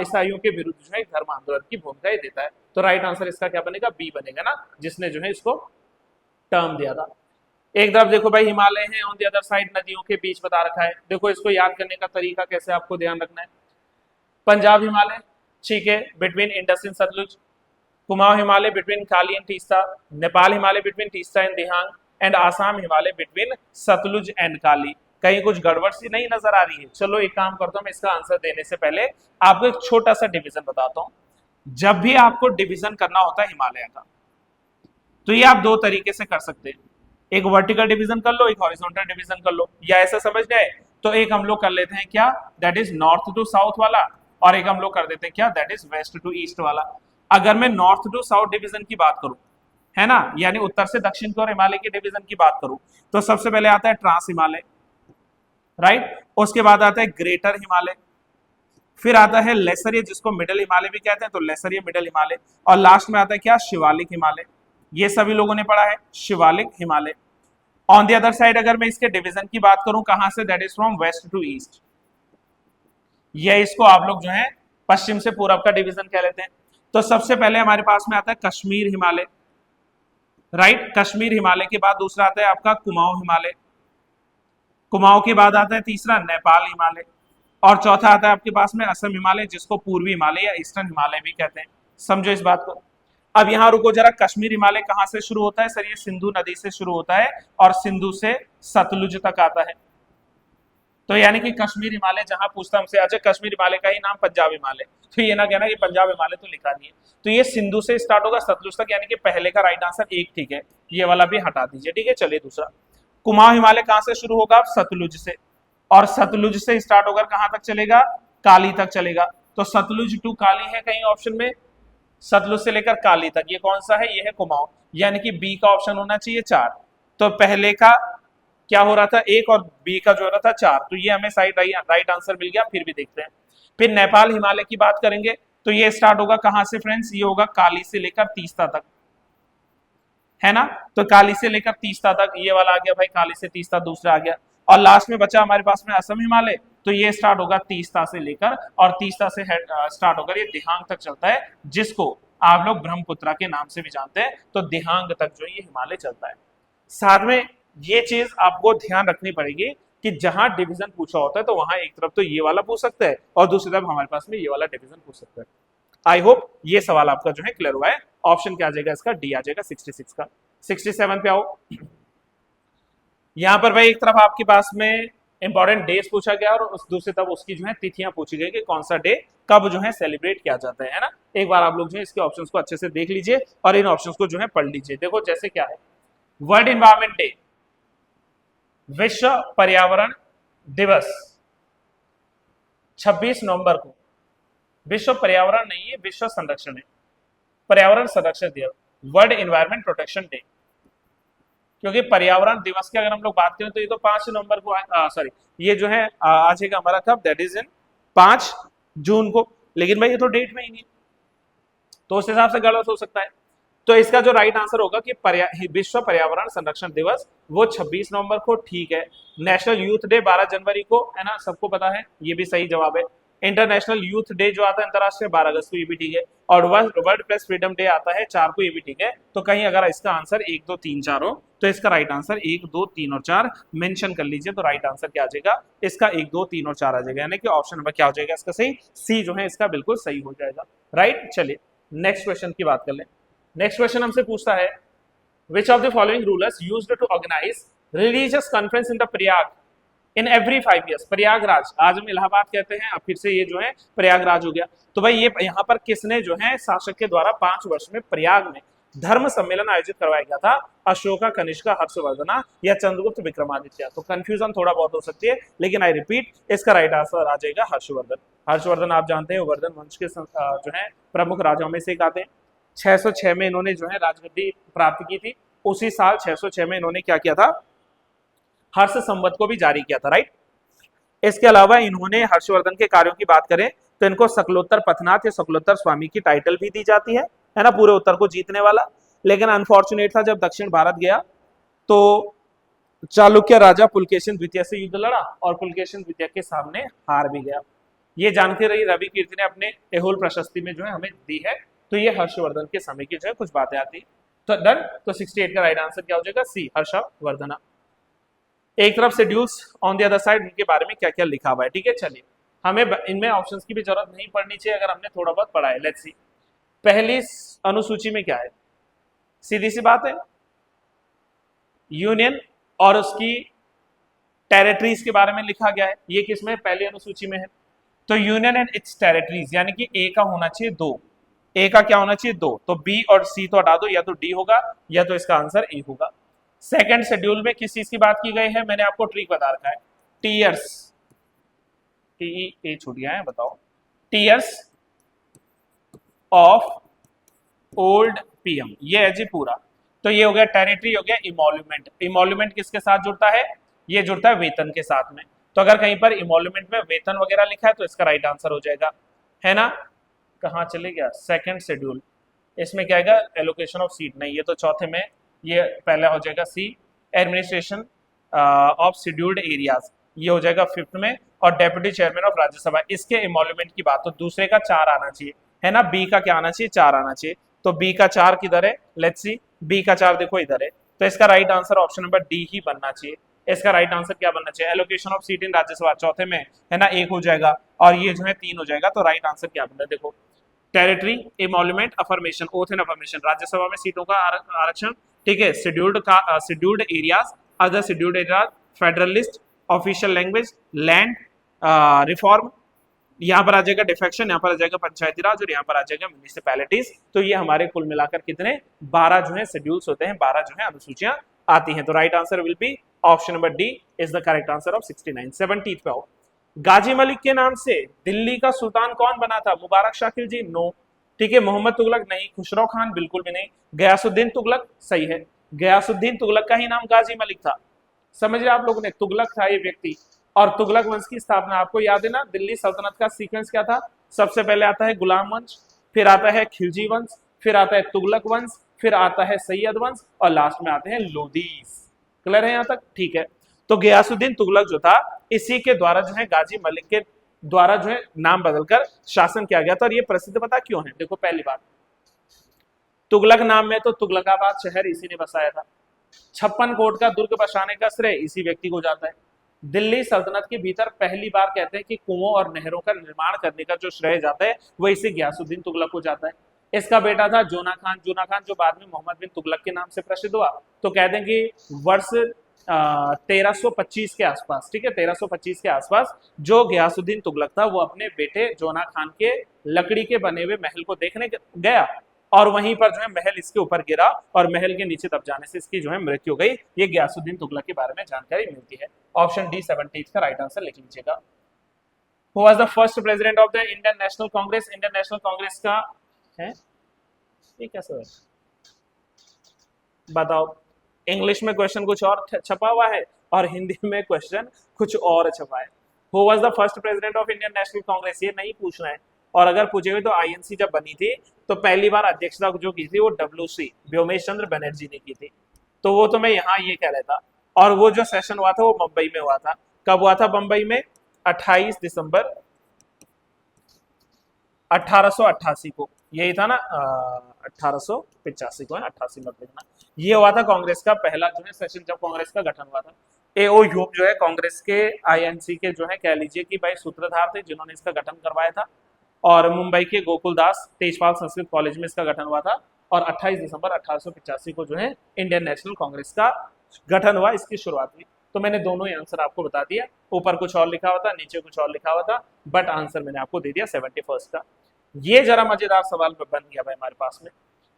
ईसाइयों के विरुद्ध जो है धर्म आंदोलन की भूमिका ये देता है। तो राइट आंसर इसका क्या बनेगा? बी बनेगा ना, जिसने जो है इसको टर्म दिया था। एक तरफ देखो भाई हिमालय है, ऑन द अदर साइड नदियों के बीच बता रखा है। देखो इसको याद करने का तरीका कैसे आपको ध्यान रखना है। पंजाब हिमालय, ठीक है, between Indus and Sutlej. Kumaon Himalaya between Kali and Teesta. Nepal Himalaya between Teesta and Dihang. And Assam Himalaya between Sutlej and Kali. कहीं कुछ गड़बड़ सी नहीं नजर आ रही है? चलो एक काम करता हूं, मैं इसका आंसर देने से पहले आपको एक छोटा सा डिवीजन बताता हूं। जब भी आपको डिवीजन करना होता है हिमालय का, तो ये आप दो तरीके से कर सकते हैं। एक वर्टिकल डिवीजन कर लो, एक हॉरिजॉन्टल डिवीजन कर लो, या ऐसा समझ जाए तो एक हम लोग कर लेते हैं क्या, that is north to south वाला, और एक हम लोग कर देते हैं क्या, that is west to east वाला। अगर मैं नॉर्थ टू साउथ डिवीजन की बात करूं, है ना, यानी उत्तर से दक्षिण की ओर हिमालय के डिवीजन की बात करूं, तो सबसे पहले आता है ट्रांस हिमालय, राइट। उसके बाद आता है ग्रेटर हिमालय, फिर आता है लेसर, जिसको मिडल हिमालय भी कहते हैं, तो लेसर मिडल हिमालय, और लास्ट में आता है क्या, शिवालिक हिमालय। ये सभी लोगों ने पढ़ा है, Shivalik Himalaya. On the other side अगर मैं इसके डिवीजन की बात करूं कहां से, that is from west to east. ये इसको आप लोग जो है पश्चिम से पूरब का डिवीजन कह लेते हैं। तो सबसे पहले हमारे पास में आता है कश्मीर हिमालय, राइट। कश्मीर हिमालय के बाद दूसरा आता है आपका कुमाऊं हिमालय, कुमाऊं के बाद आता है तीसरा नेपाल हिमालय, और चौथा आता है आपके पास में असम हिमालय, जिसको पूर्वी हिमालय या ईस्टर्न हिमालय भी कहते हैं। समझो इस बात को। अब यहां रुको जरा, कश्मीर हिमालय कहां से शुरू होता है सर? ये सिंधु नदी से शुरू होता है और सिंधु से सतलुज तक आता है। तो यानी कि कश्मीर हिमालय जहां पूछता हमसे, अच्छा कश्मीर हिमालय का ही नाम पंजाब हिमालय, तो ये ना कहना कि पंजाब हिमालय तो लिखा नहीं है। तो ये सिंधु से स्टार्ट होगा सतलुज तक, यानी कि पहले का राइट आंसर एक, ठीक है, ये वाला भी हटा दीजिए, ठीक है। चलिए दूसरा, कुमाऊं हिमालय कहां से शुरू होगा? सतलुज से, और सतलुज से स्टार्ट होकर कहां तक चलेगा? काली तक चलेगा। तो सतलुज टू काली है कहीं ऑप्शन में, सतलुज से लेकर काली तक, ये कौन सा है? ये है कुमाऊं, यानी कि बी का ऑप्शन होना चाहिए 4। तो पहले का क्या हो रहा था? 1, और बी का जो हो रहा था 4, तो ये हमें राइट आंसर मिल गया। फिर भी देखते हैं। फिर नेपाल हिमालय की बात करेंगे तो ये स्टार्ट होगा कहां से फ्रेंड्स? ये होगा काली से लेकर तीस्ता तक, है ना। तो काली से लेकर तीस्ता तक ये वाला आ गया भाई, काली से तीस्ता दूसरा आ गया, और लास्ट में बचा हमारे पास में असम हिमालय। तो ये स्टार्ट होगा तीस्ता से लेकर, और तीस्ता से स्टार्ट होकर ये दिहांग तक चलता है, जिसको आप लोग ब्रह्मपुत्रा के नाम से भी जानते हैं। तो दिहांग तक जो ये हिमालय चलता है। साथ में ये चीज आपको ध्यान रखनी पड़ेगी कि जहां डिवीजन पूछा होता है तो वहां एक तरफ तो ये वाला पूछ सकता है और दूसरी तरफ हमारे पास में ये वाला डिवीजन पूछ सकता है। आई होप ये सवाल आपका जो है क्लियर हुआ है। ऑप्शन क्या आ जाएगा इसका? डी आ जाएगा 66 का। 67 पे आओ। यहां पर भाई एक तरफ आपके पास में इंपॉर्टेंट डेज पूछा गया और उस दूसरी तरफ उसकी जो है तिथियां पूछी गई कि कौन सा डे कब जो है सेलिब्रेट किया जाता है ना। एक बार आप लोग जो है इसके ऑप्शंस को अच्छे से देख लीजिए और इन ऑप्शंस को जो है पढ़ लीजिए। देखो जैसे क्या है, वर्ल्ड एनवायरमेंट डे, विश्व पर्यावरण दिवस 26 नवंबर को। विश्व पर्यावरण नहीं है, विश्व संरक्षण है, पर्यावरण संरक्षण दिवस, वर्ल्ड एनवायरमेंट प्रोटेक्शन डे। क्योंकि पर्यावरण दिवस की अगर हम लोग बात करें तो ये तो 5 नवंबर को सॉरी ये जो है आ जाएगा हमारा कब? दैट इज इन 5 जून को। लेकिन भाई ये तो डेट में ही नहीं, तो उस हिसाब से गलत हो सकता है। तो इसका जो राइट आंसर होगा कि विश्व पर्यावरण संरक्षण दिवस वो 26 नवंबर को, ठीक है। नेशनल यूथ डे 12 जनवरी को, है ना, सबको पता है, ये भी सही जवाब है। इंटरनेशनल यूथ डे जो आता है अंतरराष्ट्रीय 12 अगस्त को, ये भी ठीक है। और वर्ल्ड प्रेस फ्रीडम डे आता है 4 को, ये भी ठीक है। तो कहीं अगर इसका आंसर 1 2 3 4 हो तो इसका राइट आंसर 1 2 3 और 4 मेंशन कर लीजिए। तो राइट आंसर क्या आ जाएगा इसका? 1 2 3 और 4 आ जाएगा, यानी कि ऑप्शन नंबर क्या हो जाएगा इसका सही? सी जो है इसका बिल्कुल सही हो जाएगा। राइट, चलिए नेक्स्ट क्वेश्चन की बात कर लें। नेक्स्ट क्वेश्चन हमसे पूछता है, which of the following rulers used to organise religious conference in the Prayag in every 5 years? Prayagraj, आज हम इलाहाबाद कहते हैं, अब फिर से ये जो है प्रयागराज हो गया। तो भाई ये यहाँ पर किसने जो है शासक के द्वारा 5 वर्ष में प्रयाग में धर्म सम्मेलन आयोजित करवाया गया था? अशोका, कनिष्का, हर्षवर्धना या चंद्रगुप्त विक्रमादित्य? तो कंफ्यूजन थोड़ा बहुत हो सकती है, लेकिन आई रिपीट इसका राइट आंसर आ जाएगा हर्षवर्धन। हर्षवर्धन आप जानते हैं वर्धन वंश के जो है प्रमुख राजाओं में से एक आते हैं। 606 में इन्होंने जो है राजगद्दी प्राप्त की थी। उसी साल 606 में इन्होंने क्या किया था? हर्ष संवत को भी जारी किया था। राइट, इसके अलावा इन्होंने हर्षवर्धन के कार्यों की बात करें तो इनको सकलोत्तर पथनाथ या सकलोत्तर स्वामी की टाइटल भी दी जाती है ना, पूरे उत्तर को जीतने वाला। लेकिन अनफॉर्चुनेट था, जब दक्षिण भारत गया तो चालुक्य राजा पुलकेशिन द्वितीय से युद्ध लड़ा और पुलकेशिन द्वितीय के सामने हार भी गया। ये जानते रही रवि कीर्ति ने अपने एहोल प्रशस्ति में जो है हमें दी है। तो ये हर्षवर्धन के समय की जो है कुछ बातें आती। तो डन, तो 68 का राइट आंसर क्या हो जाएगा? सी, हर्षवर्धना। एक तरफ schedules on the other side, उनके बारे में क्या क्या लिखा हुआ है। ठीक है, चलिए हमें इनमें ऑप्शंस की भी जरूरत नहीं पड़नी चाहिए अगर हमने थोड़ा बहुत पढ़ा है। लेट्स सी, पहली अनुसूची में क्या है? सीधी सी बात है, यूनियन और उसकी टेरिटरीज के बारे में लिखा गया है। ये किसमें? पहली अनुसूची में है। तो यूनियन एंड इट्स टेरिटरीज, यानी कि ए का होना चाहिए 2, ए का क्या होना चाहिए? 2। तो बी और सी तो हटा दो, या तो डी होगा या तो इसका आंसर ए होगा। सेकंड शेड्यूल में किस चीज की बात की गई है? मैंने आपको ट्रिक बता रखा है, टीयर्स, टी छूट गया है, बताओ। टीयर्स ऑफ ओल्ड पीएम, ये है जी पूरा। तो ये हो गया टेरिटरी, हो गया इमोल्यूमेंट। इमोल्यूमेंट किसके साथ जुड़ता है? ये जुड़ता है वेतन के साथ में। तो अगर कहीं पर इमोल्यूमेंट में वेतन वगैरह लिखा है तो इसका राइट आंसर हो जाएगा, है ना। कहाँ चले गया? सेकंड शेड्यूल, इसमें क्या आएगा? एलोकेशन ऑफ सीट, नहीं ये तो चौथे में, ये पहला हो जाएगा सी। एडमिनिस्ट्रेशन ऑफ शेड्यूल्ड एरियाज, ये हो जाएगा 5th में। और डेप्यूटी चेयरमैन ऑफ राज्यसभा, इसके इमोल्यूमेंट की बात, तो दूसरे का 4 आना चाहिए, है ना। बी का क्या आना चाहिए? 4 आना चाहिए। तो बी का 4 किधर है? लेट्स सी, बी का 4 देखो इधर है। तो इसका right answer option number D ही बनना चाहिए। इसका राइट आंसर क्या बनना चाहिए? Allocation of seat in Rajya Sabha, चौथे में, है ना, 1 हो जाएगा और ये जो है 3 हो जाएगा। तो राइट आंसर क्या बनना है? देखो, territory, emolument, affirmation, oath and affirmation, Rajya Sabha में सीटों का आरक्षण, ठीक है। Scheduled areas, other scheduled areas, federalist, official language, land reform, यहाँ पर आ जाएगा डिफेक्शन, यहाँ पर आ जाएगा पंचायती राज और यहाँ पर आ जाएगा म्युनिसिपैलिटीज। तो ये हमारे कुल मिलाकर कितने? 12 जो है शेड्यूल्स होते हैं, 12 जो है अनुसूचियां आती हैं। तो right answer will be option number D is the correct answer of 69। 70 पे आओ। गाजी मलिक के नाम से दिल्ली का सुल्तान कौन बना था? मुबारक शाकिर जी, नो। ठीक है, मोहम्मद तुगलक, नहीं। खुसरो खान, बिल्कुल भी नहीं। गयासुद्दीन तुगलक, सही है। गयासुद्दीन तुगलक का ही नाम गाजी मलिक था। समझ रहे आप लोगों ने? तुगलक था ये व्यक्ति। और तुगलक वंश की स्थापना आपको याद है ना, दिल्ली सल्तनत का सीक्वेंस क्या था? सबसे पहले आता है गुलाम वंश, फिर आता है खिलजी वंश, फिर आता है तुगलक वंश, फिर आता है सैयद वंश और लास्ट में आते हैं लोदीस। क्लियर है यहाँ तक? ठीक है। तो गयासुद्दीन तुगलक जो था, इसी के द्वारा जो है गाजी मलिक के द्वारा जो है नाम बदलकर शासन किया गया था। और ये प्रसिद्ध पता क्यों है? देखो, पहली बात, तुगलक नाम में तो तुगलकाबाद शहर इसी ने बसाया था, 56 कोट का दुर्ग बसाने का श्रेय इसी व्यक्ति को जाता है। दिल्ली सल्तनत के भीतर पहली बार कहते हैं कि कुओं और नहरों का निर्माण करने का जो श्रेय जाता है वो इसे गयासुद्दीन तुगलक को जाता है। इसका बेटा था जोना खान जो बाद में मोहम्मद बिन तुगलक के नाम से प्रसिद्ध हुआ। तो कह दें कि वर्ष 1325 के आसपास, ठीक है, 1325 के आसपास जो गयासुद्दीन तुगलक था वो अपने बेटे जोना खान के लकड़ी के बने हुए महल को देखने गया और वहीं पर जो है महल इसके ऊपर गिरा और महल के नीचे दब जाने से इसकी जो है मृत्यु हो गई। ये गयासुद्दीन तुगलक के बारे में जानकारी मिलती है। ऑप्शन डी 70 का राइट आंसर लिख लीजिएगा। Who was the first president of the Indian National Congress? Indian national Congress का है ये कैसे है बताओ। इंग्लिश में क्वेश्चन कुछ और छपा हुआ है और हिंदी में क्वेश्चन कुछ और छपा है। Who was the first president of Indian National Congress? ये नहीं पूछना है। और अगर पूछे हुए तो आईएनसी जब बनी थी तो पहली बार अध्यक्षता जो की थी वो WC व्योमेश चंद्र बनर्जी ने की थी। तो वो तो मैं यहाँ ये कह रहा था। और वो जो सेशन हुआ था वो मुंबई में हुआ था। कब हुआ था मुंबई में? 28 दिसंबर 1888 को। यही था ना 1885 को है, 88 मत लिखना। ये हुआ था कांग्रेस का पहला जो है सेशन जब कांग्रेस का गठन हुआ था। एओ ह्यूम जो है कांग्रेस के आईएनसी के जो है कह लीजिए कि भाई सूत्रधार थे जिन्होंने इसका गठन करवाया था। और मुंबई के गोकुलदास तेजपाल संस्कृत कॉलेज में इसका गठन हुआ था और 28 दिसंबर 1885 को जो है इंडियन नेशनल कांग्रेस का गठन हुआ, इसकी शुरुआत हुई। तो मैंने दोनों ही आंसर आपको बता दिया। ऊपर कुछ और लिखा हुआ था, नीचे कुछ और लिखा हुआ था, बट आंसर मैंने आपको दे दिया 71 का। ये जरा मजेदार सवाल बन गया भाई हमारे पास में।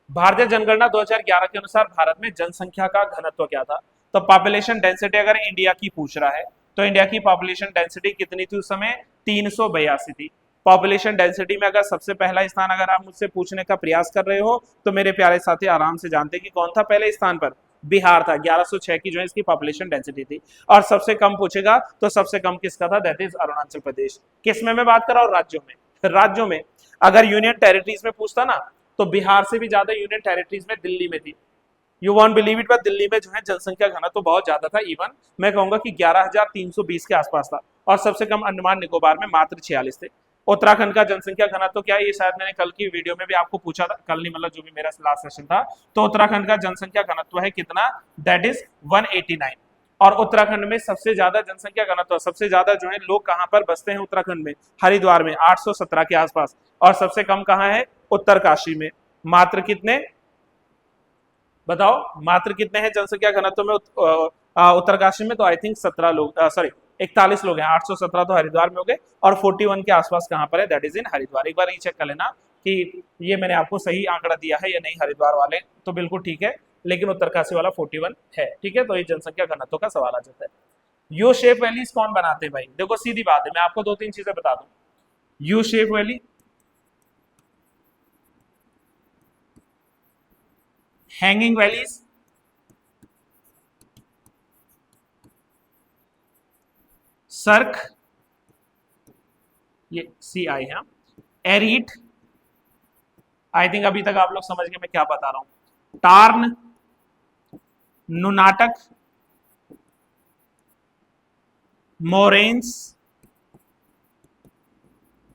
भारतीय जनगणना 2011 के अनुसार भारत में जनसंख्या का घनत्व क्या था? तो पॉपुलेशन डेंसिटी अगर इंडिया की पूछ रहा है तो इंडिया की पॉपुलेशन डेंसिटी कितनी थी उस समय? 382 थी। पॉपुलेशन डेंसिटी में अगर सबसे पहला स्थान अगर आप मुझसे पूछने का प्रयास कर रहे हो तो मेरे प्यारे साथी आराम से जानते कि कौन था पहले स्थान पर? बिहार था। 1106 की जो है इसकी पॉपुलेशन डेंसिटी थी। और सबसे कम पूछेगा तो सबसे कम किसका था? That is Arunachal Pradesh. किस में मैं बात कर रहा हूँ? राज्यों में। राज्यों में अगर यूनियन टेरिटरीज में पूछता ना तो बिहार से भी ज्यादा यूनियन टेरिटरीज में दिल्ली में थी। You won't believe it, but Delhi में जो है जनसंख्या घनत्व तो बहुत ज्यादा था। इवन मैं कहूंगा कि 11,320 के आसपास था। और सबसे कम अंडमान निकोबार में मात्र 46 थे। उत्तराखंड का जनसंख्या घनत्व तो क्या है? ये शायद मैंने कल की वीडियो में भी आपको पूछा था, कल नहीं मतलब जो भी मेरा लास्ट सेशन था। तो उत्तराखंड का जनसंख्या घनत्व है कितना? That is 189। और उत्तराखंड में सबसे ज्यादा जनसंख्या घनत्व, सबसे ज्यादा जो है लोग कहां पर बसते हैं उत्तराखंड में? हरिद्वार में 817 के आसपास। और सबसे कम कहां है? उत्तरकाशी में। मात्र कितने बताओ? मात्र कितने हैं जनसंख्या घनत्व में उत्तरकाशी में? तो आई थिंक 17 लोग, सॉरी 41 लोग हैं। 817 तो हरिद्वार में हो गए और 41 के आसपास कहां पर है? That is in Haridwar. एक बार ये चेक कर लेना कि ये मैंने आपको सही आंकड़ा दिया है या नहीं। हरिद्वार वाले तो बिल्कुल ठीक है, लेकिन उत्तरकाशी वाला 41 है, ठीक है। तो ये जनसंख्या घनत्व का सवाल आ जाता है। यू शेप वैलीज कौन बनाते हैं भाई? देखो सीधी बात है, मैं आपको 2-3 चीजें बता दूं। U shape valley, hanging valleys, cirque, ये सी आई है, एरीट, आई थिंक अभी तक आप लोग समझ गए मैं क्या बता रहा हूं, turn, nunatak, moraines,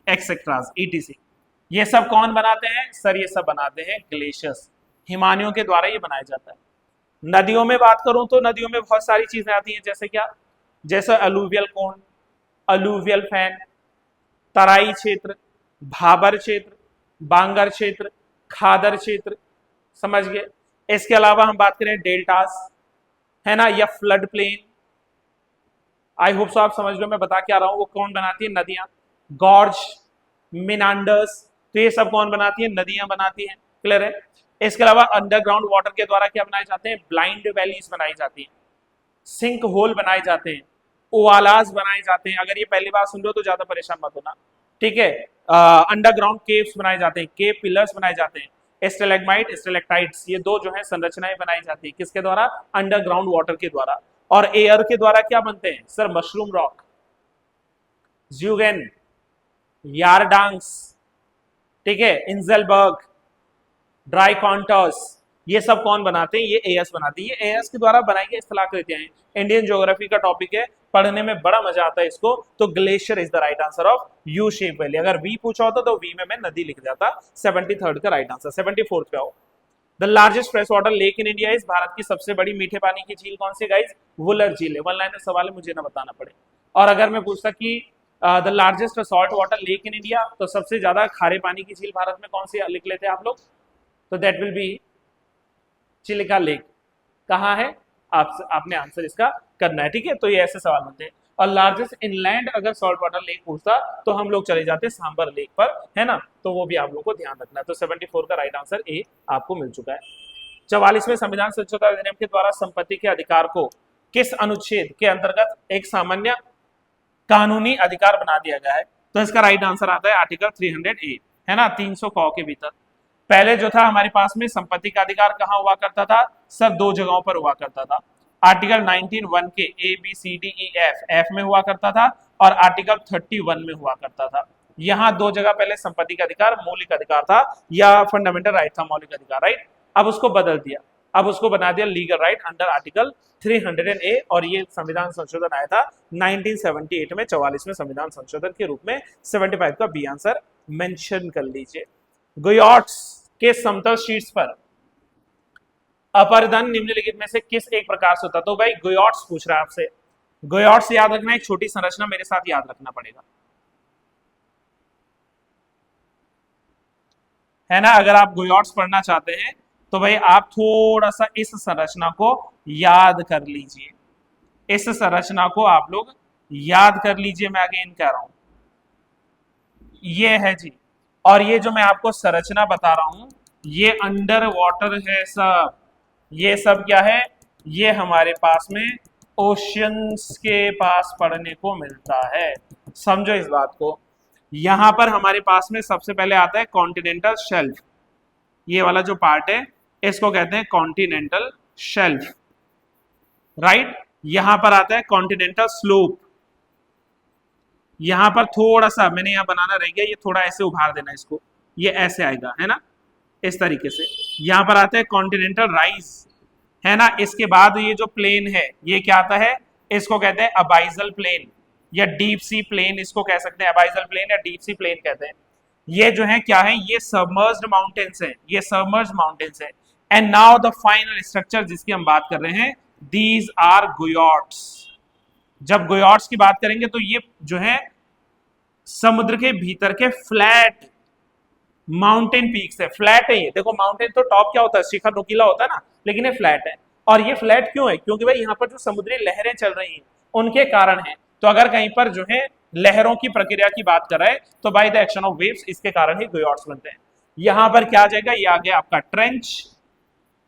etceteras, etc. ये सब कौन बनाते हैं सर? ये सब बनाते हैं ग्लेशियर्स, हिमानियों के द्वारा ये बनाया जाता है। नदियों में बात करूं तो नदियों में बहुत सारी चीजें आती हैं, जैसे क्या? जैसे अलूवियल कोन, अलूवियल फैन, तराई क्षेत्र, भाबर क्षेत्र, बांगर क्षेत्र, खादर क्षेत्र, समझ गए। इसके अलावा हम बात करें डेल्टास, है ना, या फ्लड प्लेन। आई होप सो आप समझ लो मैं बता क्या रहा हूं। वो कौन बनाती है? नदियां। गॉर्ज, मिनांडर्स, तो ये सब कौन बनाती है? नदियां बनाती हैं। क्लियर है? इसके अलावा अंडरग्राउंड वाटर के द्वारा क्या बनाए जाते हैं? ब्लाइंड वैलीज बनाई जाती हैं, सिंक होल बनाए जाते हैं, ओवालास बनाए जाते हैं। अगर ये पहली बार सुन रहे हो तो ज्यादा परेशान मत होना, ठीक है। अंडरग्राउंड केव्स बनाए जाते हैं, केव पिलर्स बनाए जाते हैं, स्टेलेग्माइट, स्टेलेक्टाइट्स, ये दो जो है संरचनाएं बनाई जाती है। किसके द्वारा? अंडरग्राउंड वाटर के द्वारा। और एयर के द्वारा क्या बनते हैं सर? मशरूम रॉक, ज्यूगेन, यारडांग्स, ठीक है, इंजलबर्ग, ड्राई कॉन्टर्स, ये सब कौन बनाते हैं? ये एएस बनाती है। ये एएस के द्वारा बनाई गई स्थलाकृतियां हैं। इंडियन ज्योग्राफी का टॉपिक है, पढ़ने में बड़ा मजा आता है इसको। तो glacier is the right answer of you shape valley. अगर वी पूछा होता तो वी में मैं नदी लिख जाता। 73 का राइट आंसर। 74 पे आओ। The largest fresh water lake in India is, Bharat की सबसे बड़ी मीठे पानी की झील कौन सी गाइज? वुलर झील है। वन लाइनर सवाल है, मुझे ना बताना पड़े। और अगर मैं पूछता कि the largest salt water lake in India, तो सबसे ज्यादा खारे पानी की झील भारत में कौन सी लिख लेते हैं आप लोग? तो that will be Chilika lake. कहाँ है? आपने आंसर इसका करना है, ठीक है। तो ये ऐसे सवाल बनते हैं। और लार्जेस्ट इनलैंड अगर सॉल्ट वाटर लेक पूछता तो हम लोग चले जाते सांबर लेक पर, है ना। तो वो भी आप लोग को ध्यान रखना है। तो 74 का राइट आंसर ए आपको मिल चुका है। 44वें संविधान संशोधन अधिनियम के द्वारा संपत्ति के अधिकार को किस अनुच्छेद के अंतर्गत एक सामान्य कानूनी अधिकार बना दिया गया है? तो इसका राइट आंसर आता है आर्टिकल 308, है ना, 300 क के भीतर। पहले जो था हमारे पास में संपत्ति का अधिकार कहाँ हुआ करता था सर? दो जगहों पर हुआ करता था। आर्टिकल 19(1) के ABCDEF में हुआ करता था और आर्टिकल 31 में हुआ करता था। यहाँ दो जगह पहले संपत्ति का अधिकार मौलिक अधिकार था या फंडामेंटल राइट था, मौलिक अधिकार, राइट। अब उसको बदल दिया, अब उसको बना दिया legal right under article 300A। और ये संविधान संशोधन आया था 1978 में, 44वें संविधान संशोधन के रूप में। 75 का बी आंसर मेंशन कर लीजिए। गुयार्ट्स के समतल शीट्स पर अपरदन निम्नलिखित में से किस एक प्रकार से होता? तो भाई गुयार्ट्स पूछ रहा है आपसे। गुयार्ट्स याद रखना, एक छोटी संरचना मेरे साथ याद रखना पड़ेगा, है ना। अगर आप गुयार्ट्स पढ़ना चाहते हैं तो भाई आप थोड़ा सा इस संरचना को याद कर लीजिए, इस संरचना को आप लोग याद कर लीजिए। मैं अगेन कह रहा हूं, ये है जी, और ये जो मैं आपको संरचना बता रहा हूं ये अंडर वाटर है सब। ये सब क्या है? ये हमारे पास में ओशियंस के पास पढ़ने को मिलता है, समझो इस बात को। यहां पर हमारे पास में सबसे पहले आता है कॉन्टिनेंटल शेल्फ, ये वाला जो पार्ट है इसको कहते हैं कॉन्टिनेंटल शेल्फ, राइट। यहां पर आता है कॉन्टिनेंटल स्लोप, यहां पर थोड़ा सा मैंने यहां बनाना रह गया, ये थोड़ा ऐसे उभार देना इसको, ये ऐसे आएगा, है ना, इस तरीके से। यहां पर आता है कॉन्टिनेंटल राइज, है ना। इसके बाद ये जो प्लेन है ये क्या आता है? इसको कहते हैं अबाइजल प्लेन या डीप सी प्लेन, इसको कह सकते हैं अबाइजल प्लेन या डीप सी प्लेन कहते हैं। ये जो है क्या है? ये सबमर्ज्ड माउंटेन्स है, ये सबमर्ज्ड माउंटेन्स है। And now the final structure जिसकी हम बात कर रहे हैं, दीज आर गुयार्ट्स। जब गुयार्ट्स की बात करेंगे तो ये जो है समुद्र के भीतर के फ्लैट माउंटेन पीक्स है, फ्लैट है ये। देखो माउंटेन तो टॉप क्या होता है? शिखर नुकीला होता है ना, लेकिन ये फ्लैट है। और ये फ्लैट क्यों है? क्योंकि भाई यहाँ पर जो समुद्री लहरें चल रही हैं उनके कारण है। तो अगर कहीं पर जो है लहरों की प्रक्रिया की बात कर रहे हैं तो by the action of waves, इसके कारण ही गुयार्ट्स बनते हैं। यहां पर क्या आ जाएगा? ये आ गया आपका ट्रेंच,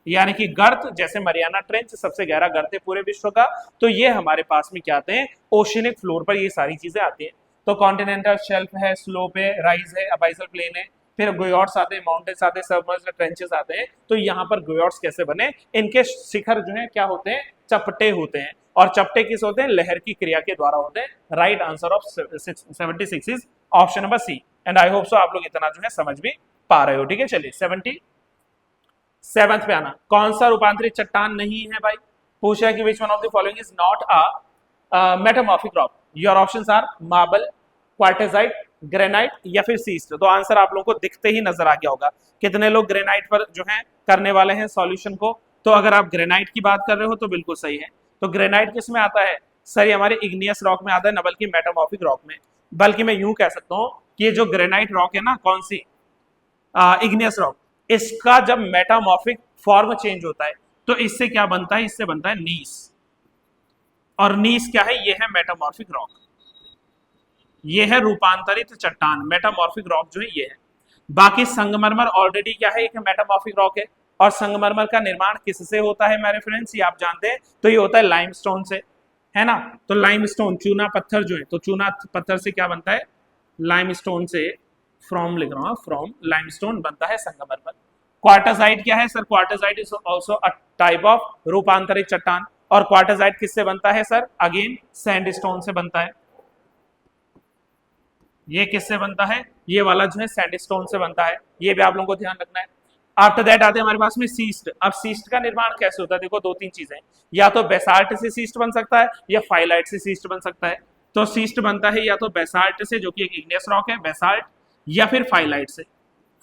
यानी कि गर्त, जैसे मरियाना ट्रेंच सबसे गहरा गर्त है पूरे विश्व का। तो ये हमारे पास में क्या आते हैं? ओशियनिक फ्लोर पर ये सारी चीजें आती हैं। तो कॉन्टिनेंटल शेल्फ है, स्लोप है, राइज है, अबाइजल प्लेन है, फिर गुयार्ट्स आते हैं, माउंटेन्स आते हैं, सबमर्ज्ड ट्रेंचेस आते हैं। तो यहाँ पर गुयार्ट्स कैसे बने? इनके शिखर जो है क्या होते हैं? चपटे होते हैं। और चपटे किस होते हैं? लहर की क्रिया के द्वारा होते हैं। Right answer of 76 is option number C. And I hope so आप लोग इतना जो है समझ भी पा रहे हो, ठीक है। चलिए 77 पे आना। कौन सा रूपांतरित चट्टान नहीं है भाई? पूछा है कि which one of the following is not a metamorphic rock. Your options are marble, quartzite, granite या फिर सीस्ट। तो आंसर आप लोगों को दिखते ही नजर आ गया होगा। कितने लोग ग्रेनाइट पर जो है करने वाले हैं सॉल्यूशन को? तो अगर आप ग्रेनाइट की बात कर रहे हो तो बिल्कुल सही है। तो ग्रेनाइट किस में आता है? सर ये हमारे इग्नियस रॉक में आता है, न बल्कि मेटामॉर्फिक रॉक में। बल्कि मैं यूं कह सकता हूं कि ये जो ग्रेनाइट रॉक है ना, कौन सी? इग्नियस रॉक, इसका जब मेटामॉर्फिक फॉर्म चेंज होता है तो इससे क्या बनता है? इससे बनता है नीस। और नीस क्या है? ये है मेटामॉर्फिक रॉक, ये है रूपांतरित चट्टान। मेटामॉर्फिक रॉक जो है ये है। बाकी संगमरमर ऑलरेडी क्या है? एक मेटामॉर्फिक रॉक है। और संगमरमर का निर्माण किससे होता है मेरे फ्रेंड्स? ये आप जानते हैं, तो ये होता है लाइमस्टोन से, है ना। तो लाइमस्टोन, चूना पत्थर जो है, तो चूना पत्थर से क्या बनता है? लाइमस्टोन से, फ्रॉम लिख रहा हूं, फ्रॉम लाइमस्टोन बनता है संगमरमर। क्वार्टरसाइट क्या है sir? Quartzite is also a type of रूपांतरित चट्टान। और क्वार्टरसाइट किससे बनता है सर? अगेन सैंडस्टोन से बनता है। ये किससे बनता है? ये वाला जो है सैंडस्टोन से बनता है। ये भी आप लोगों को ध्यान रखना है। आफ्टर दैट आते हैं हमारे पास में सीस्ट। अब सीस्ट का निर्माण कैसे होता है? देखो दो तीन चीजें, या तो बेसाल्ट से सीस्ट बन सकता है या फाइलाइट से सीस्ट बन सकता है। तो सीस्ट बनता है या तो बेसाल्ट से, जो कि एक इग्नियस रॉक है, बेसाल्ट, या फिर फाइलाइट से।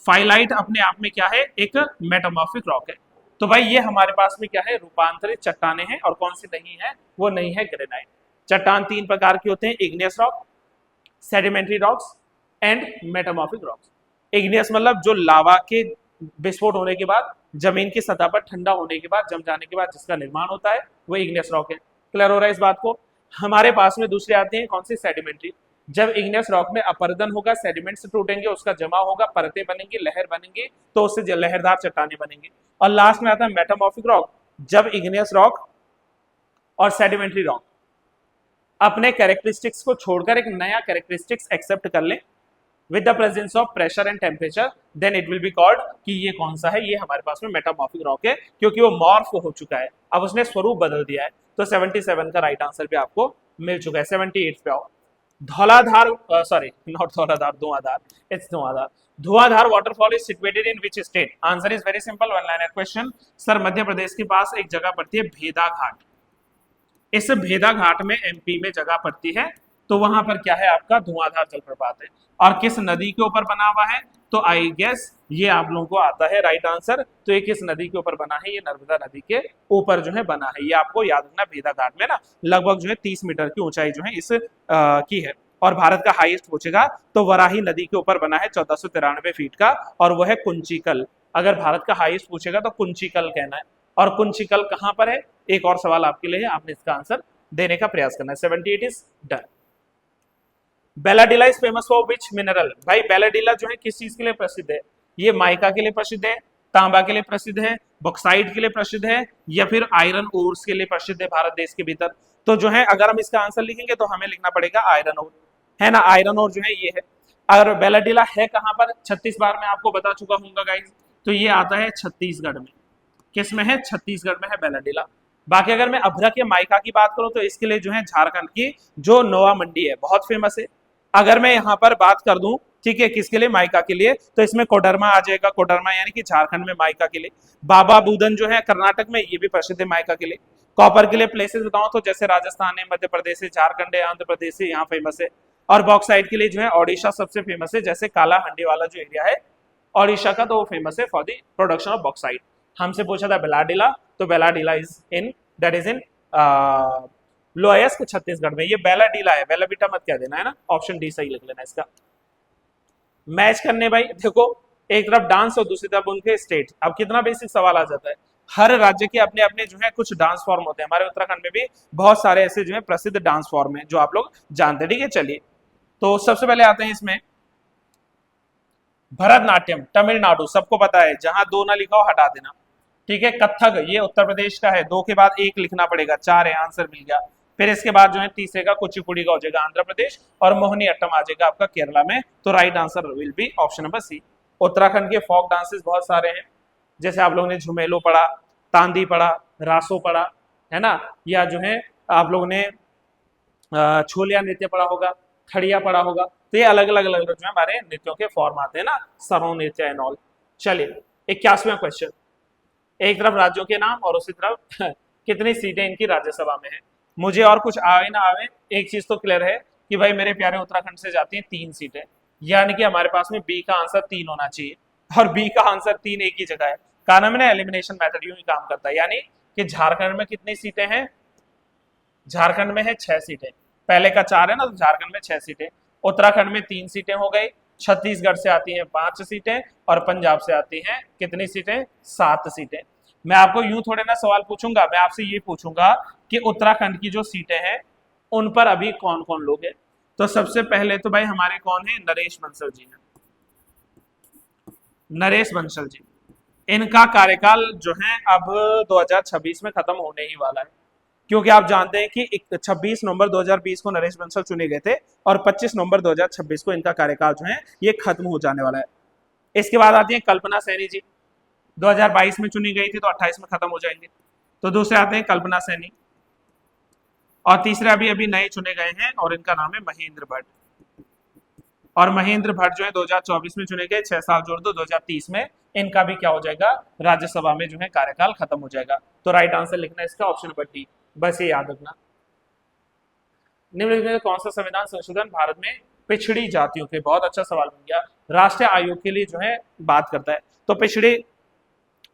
फाइलाइट अपने आप में क्या है, एक मेटामॉर्फिक रॉक है। तो भाई ये हमारे पास में क्या है, रूपांतरित चट्टाने हैं। और कौन सी नहीं है, वो नहीं है ग्रेनाइट। चट्टान तीन प्रकार के होते हैं, igneous rock, sedimentary rocks and metamorphic rocks. Igneous मतलब जो लावा के विस्फोट होने के बाद जमीन की सतह पर ठंडा होने के बाद जम जाने के बाद जिसका निर्माण होता है वो इग्नियस रॉक है। क्लियर हो रहा है इस बात को। हमारे पास में दूसरे आते हैं कौन सी, सेडिमेंट्री। जब इग्नियस रॉक में अपरदन होगा, सेडिमेंट्स टूटेंगे, उसका जमा होगा, परतें बनेंगी, लहर बनेंगी, तो उससे लहरदार चट्टाने बनेंगे। और लास्ट में आता है मेटामॉर्फिक रॉक। जब इग्नियस रॉक और सेडिमेंट्री रॉक अपने कैरेक्टरिस्टिक्स को छोड़कर एक नया कैरेक्टरिस्टिक्स एक्सेप्ट कर ले with the presence of pressure and temperature, then it will be called कि ये कौन सा है, ये हमारे पास में मेटामॉर्फिक रॉक है, क्योंकि वो मॉर्फ हो चुका है, अब उसने स्वरूप बदल दिया है। तो 77 का राइट आंसर भी आपको मिल चुका है। 78 पे आओ। Dhauladhar, sorry not Dhauladhar, Dhuandhar, it's Dhuandhar. Dhuandhar waterfall is situated in which state? Answer is very simple, one liner question. Sir Madhya Pradesh के पास एक जगह पड़ती है भेदा घाट। इस भेदा घाट में एमपी में जगह पड़ती है। तो वहां पर क्या है, आपका धुआंधार जलप्रपात है। और किस नदी के ऊपर बना हुआ है, तो आई गेस ये आप लोगों को आता है राइट आंसर। तो ये किस नदी के ऊपर बना है, ये नर्मदा नदी के ऊपर जो है बना है। ये आपको याद रखना, भेदा घाट में ना लगभग जो है 30 मीटर की ऊंचाई जो है इस की है। और भारत का हाईएस्ट पूछेगा तो वराही नदी के ऊपर बना है 1493 फीट का, और वो है कुंचिकल। अगर भारत का हाईएस्ट पूछेगा तो कुंचिकल कहना है। और कुंचिकल कहां पर है, एक और सवाल आपके लिए है, आपने इसका आंसर देने का प्रयास करना है। 78 is done. Bailadila is famous for which mineral? भाई बेलाडीला जो है किस चीज के लिए प्रसिद्ध है? ये माइका के लिए प्रसिद्ध है, तांबा के लिए प्रसिद्ध है, बॉक्साइट के लिए प्रसिद्ध है, या फिर आयरन ओर्स के लिए प्रसिद्ध है भारत देश के भीतर? तो जो है अगर हम इसका आंसर लिखेंगे तो हमें लिखना पड़ेगा आयरन ओर, है ना। आयरन ओर जो है ये है। अगर बेलाडीला है कहां पर, 36 बार मैं आपको बता चुका हूँ गाइस। तो ये आता है छत्तीसगढ़ में। किस में है, छत्तीसगढ़ में है बेलाडीला। बाकी अगर मैं अभ्रक या माइका की बात करूं तो इसके लिए जो है झारखंड की जो नोवा मंडी है बहुत फेमस है। अगर मैं यहाँ पर बात कर दूं, ठीक है, किसके लिए, माइका के लिए, तो इसमें कोडरमा आ जाएगा। कोडरमा यानी कि झारखंड में माइका के लिए। बाबा बुदन जो है कर्नाटक में, ये भी प्रसिद्ध है माइका के लिए। कॉपर के लिए प्लेसेस बताऊं तो जैसे राजस्थान है, मध्य प्रदेश है, झारखंड है, आंध्र प्रदेश है, यहाँ फेमस है। और बॉक्साइट के लिए जो है ओडिशा सबसे फेमस है, जैसे काला हंडी वाला जो एरिया है ओडिशा का, तो वो फेमस है for the production of bauxite. हमसे पूछा था बेलाडीला, तो Bailadila is in, that is in lowest Chhattisgarh में। ये बेलाडीला है, बेलाबीटा मत कह देना, है ना। ऑप्शन डी सही लिख लेना इसका। मैच करने भाई देखो, एक तरफ डांस और दूसरी तरफ उनके स्टेट। अब कितना बेसिक सवाल आ जाता है। हर राज्य के अपने अपने जो है कुछ डांस फॉर्म होते हैं। हमारे उत्तराखंड में भी बहुत सारे ऐसे जो है प्रसिद्ध डांस फॉर्म है जो आप लोग जानते हैं, ठीक है। चलिए, तो सबसे पहले आते हैं इसमें भरतनाट्यम, तमिलनाडु, सबको पता है, जहां दो ना लिखा हो हटा देना, ठीक है। कथक, ये उत्तर प्रदेश का है, दो के बाद एक लिखना पड़ेगा, 4 है, आंसर मिल गया। फिर इसके बाद जो है तीसरे का कुचिपुड़ी का हो जाएगा आंध्र प्रदेश, और मोहिनी अट्टम आ जाएगा आपका केरला में। तो right answer will be option number C. Uttarakhand के फोक डांसेस बहुत सारे हैं, जैसे आप लोगों ने झुमेलो पढ़ा, तांदी पढ़ा, रासो पढ़ा, है ना, या जो है आप लोगों ने छोलिया नृत्य पढ़ा होगा, खड़िया पढ़ा होगा। तो ये अलग अलग अलग जो है हमारे नृत्यों के फॉर्म आते हैं ना, सरो नृत्य एंड ऑल। चलिए 81वां क्वेश्चन। एक तरफ राज्यों के नाम और उसी तरफ कितनी सीटें इनकी राज्यसभा में है। मुझे और कुछ आवे ना आवे, एक चीज तो क्लियर है कि भाई मेरे प्यारे उत्तराखंड से जाती हैं 3 सीटें, यानी कि हमारे पास में बी का आंसर 3 होना चाहिए। और बी का आंसर 3 एक ही जगह है। कारण में ना एलिमिनेशन मेथड यूं ही काम करता है, यानी कि झारखंड में कितनी सीटें हैं, झारखंड में है 6 सीटें, पहले का 4 है ना, तो झारखंड में 6 सीटें। उत्तराखंड में 3 सीटें हो गई, छत्तीसगढ़ से आती हैं 5 सीटें, और पंजाब से आती हैं कितनी सीटें, 7 सीटें। मैं आपको यूं थोड़े ना सवाल पूछूंगा, मैं आपसे ये पूछूंगा कि उत्तराखंड की जो सीटें हैं उन पर अभी कौन कौन लोग हैं। तो सबसे पहले तो भाई हमारे कौन है, नरेश बंसल जी हैं। नरेश बंसल जी, इनका कार्यकाल जो है अब 2026 में खत्म होने ही वाला है, क्योंकि आप जानते हैं कि 26 नवंबर 2020 को नरेश बंसल चुने गए थे, और 25 नवंबर 2026 को इनका कार्यकाल जो है ये खत्म हो जाने वाला है। इसके बाद आती है कल्पना सैनी जी, 2022 में चुनी गई थी, तो 28 में खत्म हो जाएंगे। तो दूसरे आते हैं कल्पना सैनी, और तीसरे अभी अभी नए चुने गए हैं, और इनका नाम है महेंद्र भट्ट। और महेंद्र भट्ट जो है 2024 में चुने गए, 6 साल जोड़ दो, 2030 में इनका भी क्या हो जाएगा, राज्यसभा में जो है कार्यकाल खत्म हो जाएगा। तो राइट आंसर लिखना इसका ऑप्शन नंबर डी, बस ये याद रखना। निम्नलिखित में कौन सा संविधान संशोधन भारत में पिछड़ी जातियों के, बहुत अच्छा सवाल बन गया, राष्ट्रीय आयोग के लिए जो है बात करता है। तो पिछड़े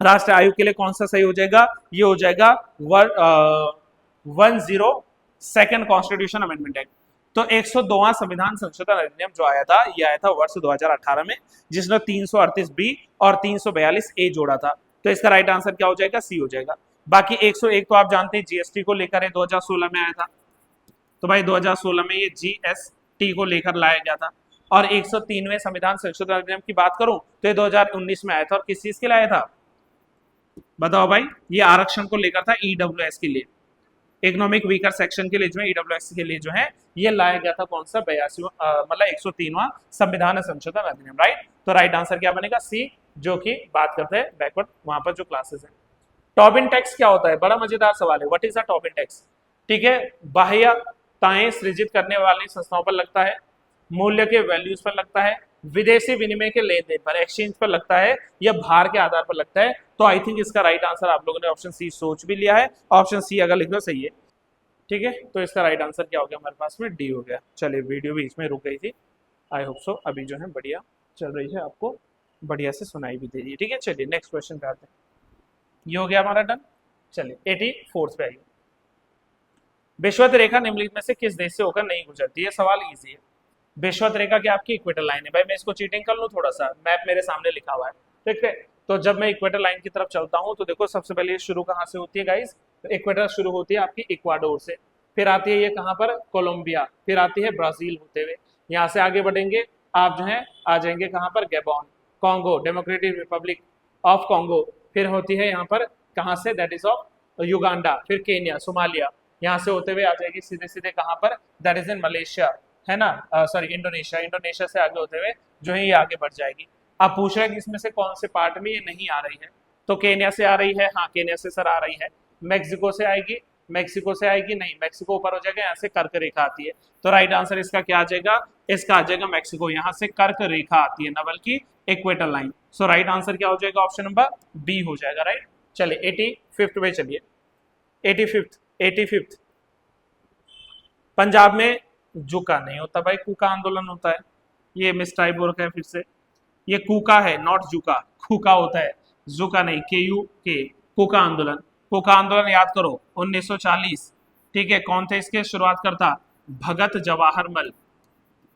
राष्ट्रीय आयोग के लिए कौन सा सही हो जाएगा, ये हो जाएगा 102 कॉन्स्टिट्यूशन अमेंडमेंट एक्ट। तो 102वां संविधान संशोधन अधिनियम जो आया था, ये आया था वर्ष 2018 में, जिसने 338 बी और 342 ए जोड़ा था। तो इसका राइट आंसर क्या हो जाएगा, सी हो जाएगा। बाकी 101 तो आप जानते हैं जीएसटी को लेकर है, 2016 में आया था। तो भाई 2016 में ये जीएसटी को लेकर लाया गया था। और 103वें संविधान संशोधन अधिनियम की बात करूं तो ये 2019 में आया था। और किस चीज के लिए आया था बताओ भाई, ये आरक्षण को लेकर था, ईडब्ल्यूएस के लिए, इकोनॉमिक वीकर सेक्शन के लिए जो है, ईडब्ल्यूएस के लिए जो है ये लाया गया था। कौन सा 82 मतलब 103वां संविधान संशोधन अधिनियम, राइट। तो राइट आंसर क्या बनेगा, सी, जो कि बात करते हैं बैकवर्ड वहां पर जो क्लासेस है। टॉबिन टैक्स क्या होता है, बड़ा मजेदार सवाल है। What is a Tobin tax, ठीक है, बाह्यताएं सृजित करने वाली संस्थाओं पर लगता है, मूल्य के वैल्यूज पर लगता है, विदेशी विनिमय के लेन देन पर, एक्सचेंज पर लगता है, या भार के आधार पर लगता है। तो आई थिंक इसका राइट आंसर आप लोगों ने ऑप्शन सी सोच भी लिया है, ऑप्शन सी अगर लिख लो सही है, ठीक है। तो इसका राइट आंसर क्या हो गया हमारे पास में, डी हो गया। चलिए वीडियो भी इसमें रुक गई थी, आई होप सो अभी जो है बढ़िया चल रही है, आपको बढ़िया से सुनाई भी दे रही है, ठीक है। चलिए नेक्स्ट क्वेश्चन पे आते हैं, ये हो गया हमारा डन। चलिए 84 पे आइए। विषुवत रेखा निम्नलिखित में से किस देश से होकर नहीं गुजरती है, सवाल इजी है। विषुवत रेखा की आपकी इक्वेटर लाइन है। भाई मैं इसको चीटिंग कर लूँ थोड़ा सा, मैप मेरे सामने लिखा हुआ है, ठीक है। तो जब मैं इक्वेटर लाइन की तरफ चलता हूँ तो देखो सबसे पहले शुरू कहाँ से होती है गाइस, तो इक्वेटर शुरू होती है आपकी इक्वाडोर से, फिर आती है ये कहाँ पर, कोलंबिया, फिर आती है ब्राजील होते हुए, यहाँ से आगे बढ़ेंगे आप जो है आ जाएंगे कहाँ पर, Gabon, Congo, democratic Republic of Congo, फिर होती है यहाँ पर कहाँ से, दैट इज ऑफ युगांडा, फिर केन्या, सोमालिया, यहाँ से होते हुए आ जाएगी सीधे सीधे कहाँ पर, दैट इज इन मलेशिया, है ना, सॉरी इंडोनेशिया, इंडोनेशिया से आगे होते हुए जो है ये आगे बढ़ जाएगी। अब पूछ रहे हैं कि इसमें से कौन से पार्ट में ये नहीं आ रही है, तो केन्या से आ रही है, हाँ केन्या से सर आ रही है। मेक्सिको से आएगी, मेक्सिको से आएगी नहीं, मेक्सिको ऊपर हो जाएगा, यहाँ से कर्क रेखा आती है। तो राइट आंसर इसका क्या आ जाएगा, इसका आ जाएगा मेक्सिको, यहाँ से कर्क रेखा आती है, न बल्कि इक्वेटर लाइन। सो राइट आंसर क्या हो जाएगा, ऑप्शन नंबर बी हो जाएगा, राइट। चलिए 85 पे चलिए, 85 पंजाब में जुका नहीं होता भाई, कूका आंदोलन होता है। ये मिस टाइप हो रखा है फिर से, ये कूका है नॉट जुका, कूका होता है, जुका नहीं, KUK, कूका आंदोलन। कूका आंदोलन याद करो 1940, ठीक है। कौन थे इसके शुरुआत करता, भगत जवाहर मल,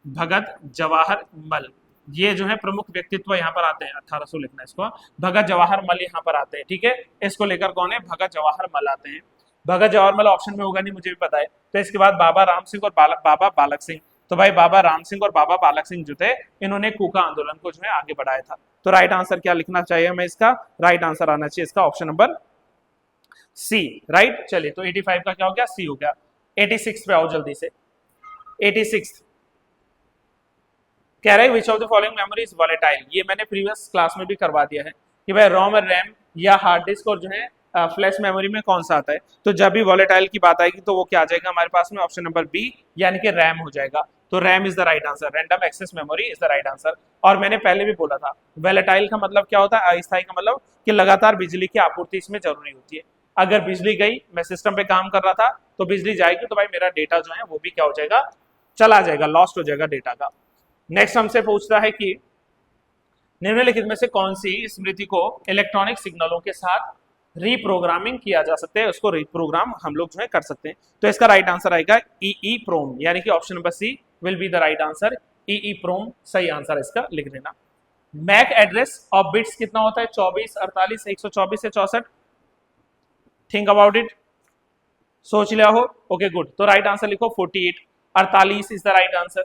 भगत जवाहर मल, ये जो है प्रमुख व्यक्तित्व यहाँ पर आते हैं, 1800 लिखना है इसको, भगत जवाहर मल यहाँ पर आते हैं, ठीक है। इसको लेकर कौन है, भगत जवाहर मल आते हैं। भगत जवाहर मल ऑप्शन में होगा नहीं, मुझे भी पता है। तो इसके बाद बाबा राम सिंह और बाबा बालक सिंह, तो भाई बाबा राम सिंह और बाबा बालक सिंह जो थे, इन्होंने कूका आंदोलन को जो है आगे बढ़ाया था। तो राइट आंसर क्या लिखना चाहिए हमें, इसका राइट आंसर आना चाहिए इसका ऑप्शन नंबर सी, राइट। चलिए तो 85 का क्या हो गया, सी हो गया। 86 पे आओ जल्दी से। 86 कह रहे हैं विच of the following memory is volatile, ये मैंने प्रीवियस क्लास में भी करवा दिया है कि भाई रोम और रैम या हार्ड डिस्क और जो है फ्लैश मेमोरी में कौन सा आता है। तो जब भी वॉलेटाइल की बात आएगी तो वो क्या आ जाएगा हमारे पास में, ऑप्शन नंबर बी, यानी कि रैम हो जाएगा। तो RAM is the right answer, random access memory is the right answer. और मैंने पहले भी बोला था वॉलेटाइल का मतलब क्या होता है, अस्थायी का मतलब कि लगातार बिजली की आपूर्ति इसमें जरूरी होती है। अगर बिजली गई, मैं सिस्टम पे काम कर रहा था तो बिजली जाएगी तो भाई मेरा डेटा जो है वो भी क्या हो जाएगा, चला जाएगा, लॉस्ट हो जाएगा डेटा का। नेक्स्ट हमसे पूछता है कि निम्नलिखित में से कौन सी स्मृति को इलेक्ट्रॉनिक सिग्नलों के साथ रीप्रोग्रामिंग किया जा सकता है, उसको रीप्रोग्राम हम लोग जो है कर सकते हैं। तो इसका राइट आंसर आएगा EEPROM, यानी कि option number C will be the right answer, EEPROM सही आंसर इसका लिख देना। मैक एड्रेस ऑफ बिट्स कितना होता है, 24, 48, 124 या 64, थिंक अबाउट इट, सोच लिया हो, ओके गुड। तो राइट आंसर लिखो 48, 48 इज द राइट आंसर,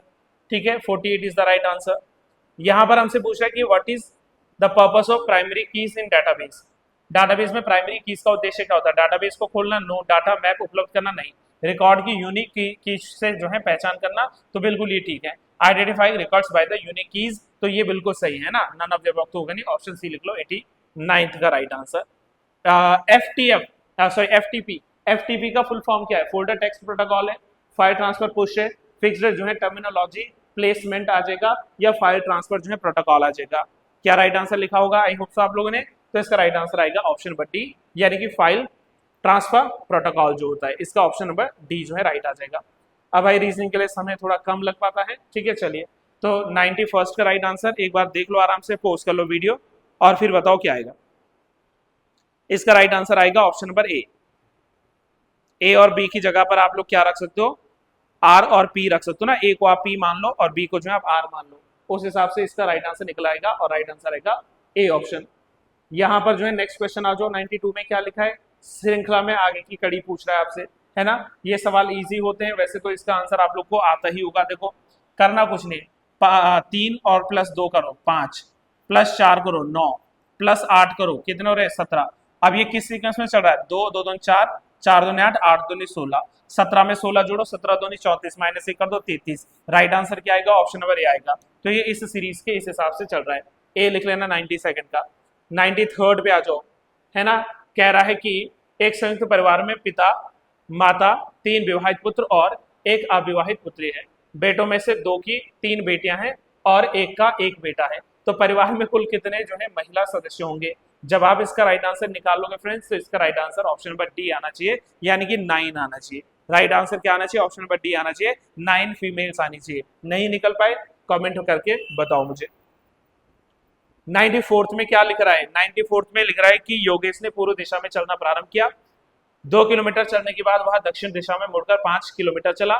ठीक है, 48 इज द राइट आंसर। यहां पर हमसे पूछ रहा है कि what is the purpose of primary keys in database, database में प्राइमरी कीज का उद्देश्य क्या होता है, डाटाबेस को खोलना, नो, डाटा मैप उपलब्ध करना नहीं, रिकॉर्ड की यूनिक कीज से जो है पहचान करना, तो बिल्कुल ये ठीक है। Identifying records by the unique keys, तो ये बिल्कुल सही है ना, नन ऑफ द अबव तो होगा नहीं, ऑप्शन सी लिख लो, 89 का राइट आंसर। FTP, FTP का फुल फॉर्म क्या है, फोल्डर टेक्स्ट प्रोटोकॉल है, फाइल ट्रांसफर पुश है, फिक्स्ड जो है टर्मिनोलॉजी प्लेसमेंट आ जाएगा, या फाइल ट्रांसफर जो है प्रोटोकॉल आ जाएगा। क्या राइट आंसर लिखा होगा, आई होप सो आप लोगों ने। तो इसका राइट आंसर आएगा ऑप्शन नंबर डी, यानी कि फाइल ट्रांसफर प्रोटोकॉल जो होता है, इसका ऑप्शन नंबर डी जो है राइट आ जाएगा। अब भाई रीजनिंग के लिए समय थोड़ा कम लग पाता है, ठीक है। चलिए तो 91st का राइट आंसर एक बार देख लो, आराम से पॉज कर लो वीडियो और फिर बताओ क्या आएगा। इसका राइट आंसर आएगा ऑप्शन नंबर ए और बी की जगह पर आप लोग क्या रख सकते हो, आर और पी रख सकते हो ना। ए को आप पी मान लो और बी को जो है आप आर मान लो, उस हिसाब से इसका राइट आंसर निकल आएगा और राइट आंसर आएगा ए ऑप्शन। यहां पर जो है नेक्स्ट क्वेश्चन आ जाओ, 92 में क्या लिखा है, श्रृंखला में आगे की कड़ी पूछ रहा है आपसे, है ना। ये सवाल इजी होते हैं, वैसे तो इसका आंसर आप लोग को आता ही होगा। देखो करना कुछ नहीं, 3 और +2 करो 5, +4 करो 9, +8 करो, कितने हो रहे 17। अब ये किस सीक्वेंस में चल रहा है, 2 2 2 4, 4 2 8, 8 2 16, 17 में 16 जोड़ो, 17 2 34, -1 कर दो 33। राइट आंसर क्या आएगा, ऑप्शन नंबर ए आएगा। तो ये इस सीरीज के इस हिसाब से चल रहा है। ए लिख लेना 92 का। 93rd पे आ जाओ, है ना। कह रहा है कि एक संयुक्त परिवार में पिता, माता, 3 विवाहित पुत्र और एक अविवाहित पुत्री है। बेटों में से 2 की 3 बेटियां हैं और एक का 1 बेटा है। तो परिवार में कुल कितने जो है महिला सदस्य होंगे। जब आप इसका राइट आंसर निकाल लोगे फ्रेंड्स, तो इसका right answer option number D आना चाहिए, यानी कि 9 आना चाहिए। राइट आंसर क्या आना चाहिए, ऑप्शन नंबर डी आना चाहिए, 9 फीमेल्स आनी चाहिए। नहीं निकल पाए कमेंट करके बताओ मुझे। 94th में क्या लिख रहा है, 94th में लिख रहा है कि योगेश ने पूर्व दिशा में चलना प्रारंभ किया। 2 किलोमीटर चलने के बाद वह दक्षिण दिशा में मुड़कर 5 किलोमीटर चला।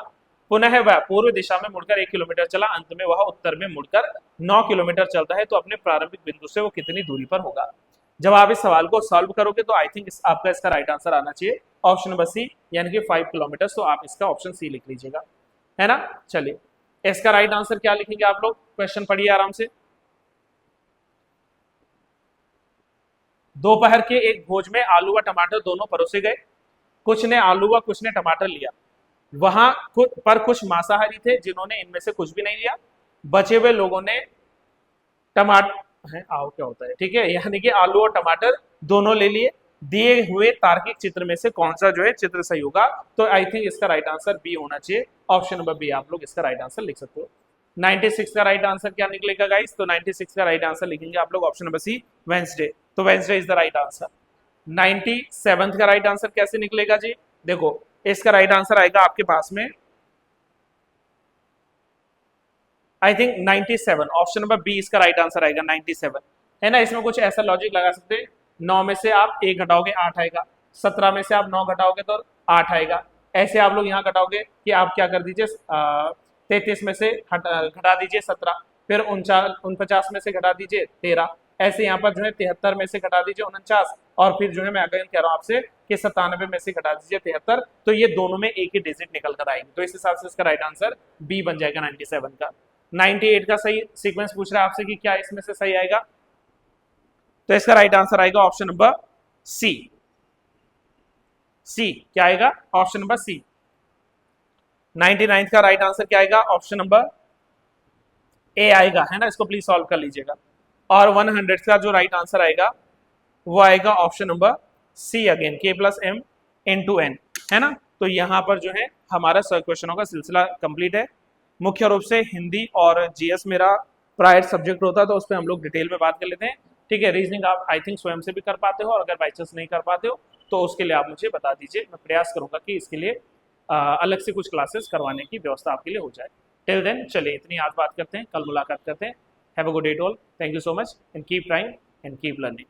पुनः वह पूर्व दिशा में मुड़कर 1 किलोमीटर चला। अंत में वह उत्तर में मुड़कर 9 किलोमीटर चलता है। तो अपने प्रारंभिक बिंदु से वो कितनी दूरी पर होगा। जब आप इस सवाल को सॉल्व करोगे तो आई थिंक आपका इसका राइट आंसर आना चाहिए ऑप्शन नंबर सी, यानी कि 5 किलोमीटर। तो आप इसका ऑप्शन सी लिख लीजिएगा, है ना। चलिए इसका राइट आंसर क्या लिखेंगे आप लोग, क्वेश्चन पढ़िए आराम से। दोपहर के एक भोज में आलू व टमाटर दोनों परोसे गए। कुछ ने आलू व कुछ ने टमाटर लिया। वहां पर कुछ मांसाहारी थे जिन्होंने इनमें से कुछ भी नहीं लिया। बचे हुए लोगों ने टमाटर है आओ क्या होता है, ठीक है, यानी कि आलू और टमाटर दोनों ले लिए। दिए हुए तार्किक चित्र में से कौन सा जो है चित्र सही होगा। तो आई थिंक इसका राइट आंसर बी होना चाहिए, ऑप्शन नंबर बी आप लोग इसका राइट आंसर लिख सकते हो। 96 का राइट आंसर क्या निकलेगा गाइस, तो 96 का राइट आंसर लिखेंगे आप लोग ऑप्शन नंबर सी, वेंसडे। तो Wednesday is the right answer. 97 का राइट आंसर कैसे निकलेगा जी, देखो इसका राइट आंसर आएगा आपके पास में I think 97, option number B इसका राइट आंसर आएगा 97, है ना। इसमें कुछ ऐसा लॉजिक लगा सकते हैं, 9 में से आप 1 घटाओगे 8 आएगा, 17 में से आप 9 घटाओगे तो 8 आएगा। ऐसे आप लोग यहाँ घटाओगे कि आप क्या कर दीजिए 33 में से घटा दीजिए 17, फिर 49 में से घटा दीजिए 13, ऐसे यहाँ पर जो है 73 में से घटा दीजिए 49, और फिर जो है मैं अगेन कह रहा हूँ आपसे कि 97 में से घटा दीजिए 73। तो ये दोनों में एक ही डिजिट निकल कर आएगी। तो इस हिसाब से इसका राइट आंसर बी बन जाएगा 97 का। 98 का सही सीक्वेंस पूछ रहा है आपसे कि क्या इसमें से सही आएगा, तो इसका राइट आंसर आएगा ऑप्शन नंबर सी। सी क्या आएगा, ऑप्शन नंबर सी। 99 का राइट आंसर क्या आएगा, ऑप्शन नंबर ए आएगा, है ना। इसको प्लीज सॉल्व कर लीजिएगा। और 100 का जो राइट आंसर आएगा वो आएगा option number see again, k+m/n, है ना। तो यहाँ पर जो है हमारा क्वेश्चनों का सिलसिला कंप्लीट है। मुख्य रूप से हिंदी और जीएस मेरा प्रायर सब्जेक्ट होता है, तो उस पर हम लोग डिटेल में बात कर लेते हैं, ठीक है। रीजनिंग आप आई थिंक स्वयं से भी कर पाते हो, और अगर बाई चांस नहीं कर पाते हो तो उसके लिए आप मुझे बता दीजिए, मैं प्रयास करूंगा कि इसके लिए अलग से कुछ क्लासेस करवाने की व्यवस्था आपके लिए हो जाए। टिल देन चलिए इतनी आज बात करते हैं, कल मुलाकात करते हैं। Have a good day to all, thank you so much and keep trying and keep learning.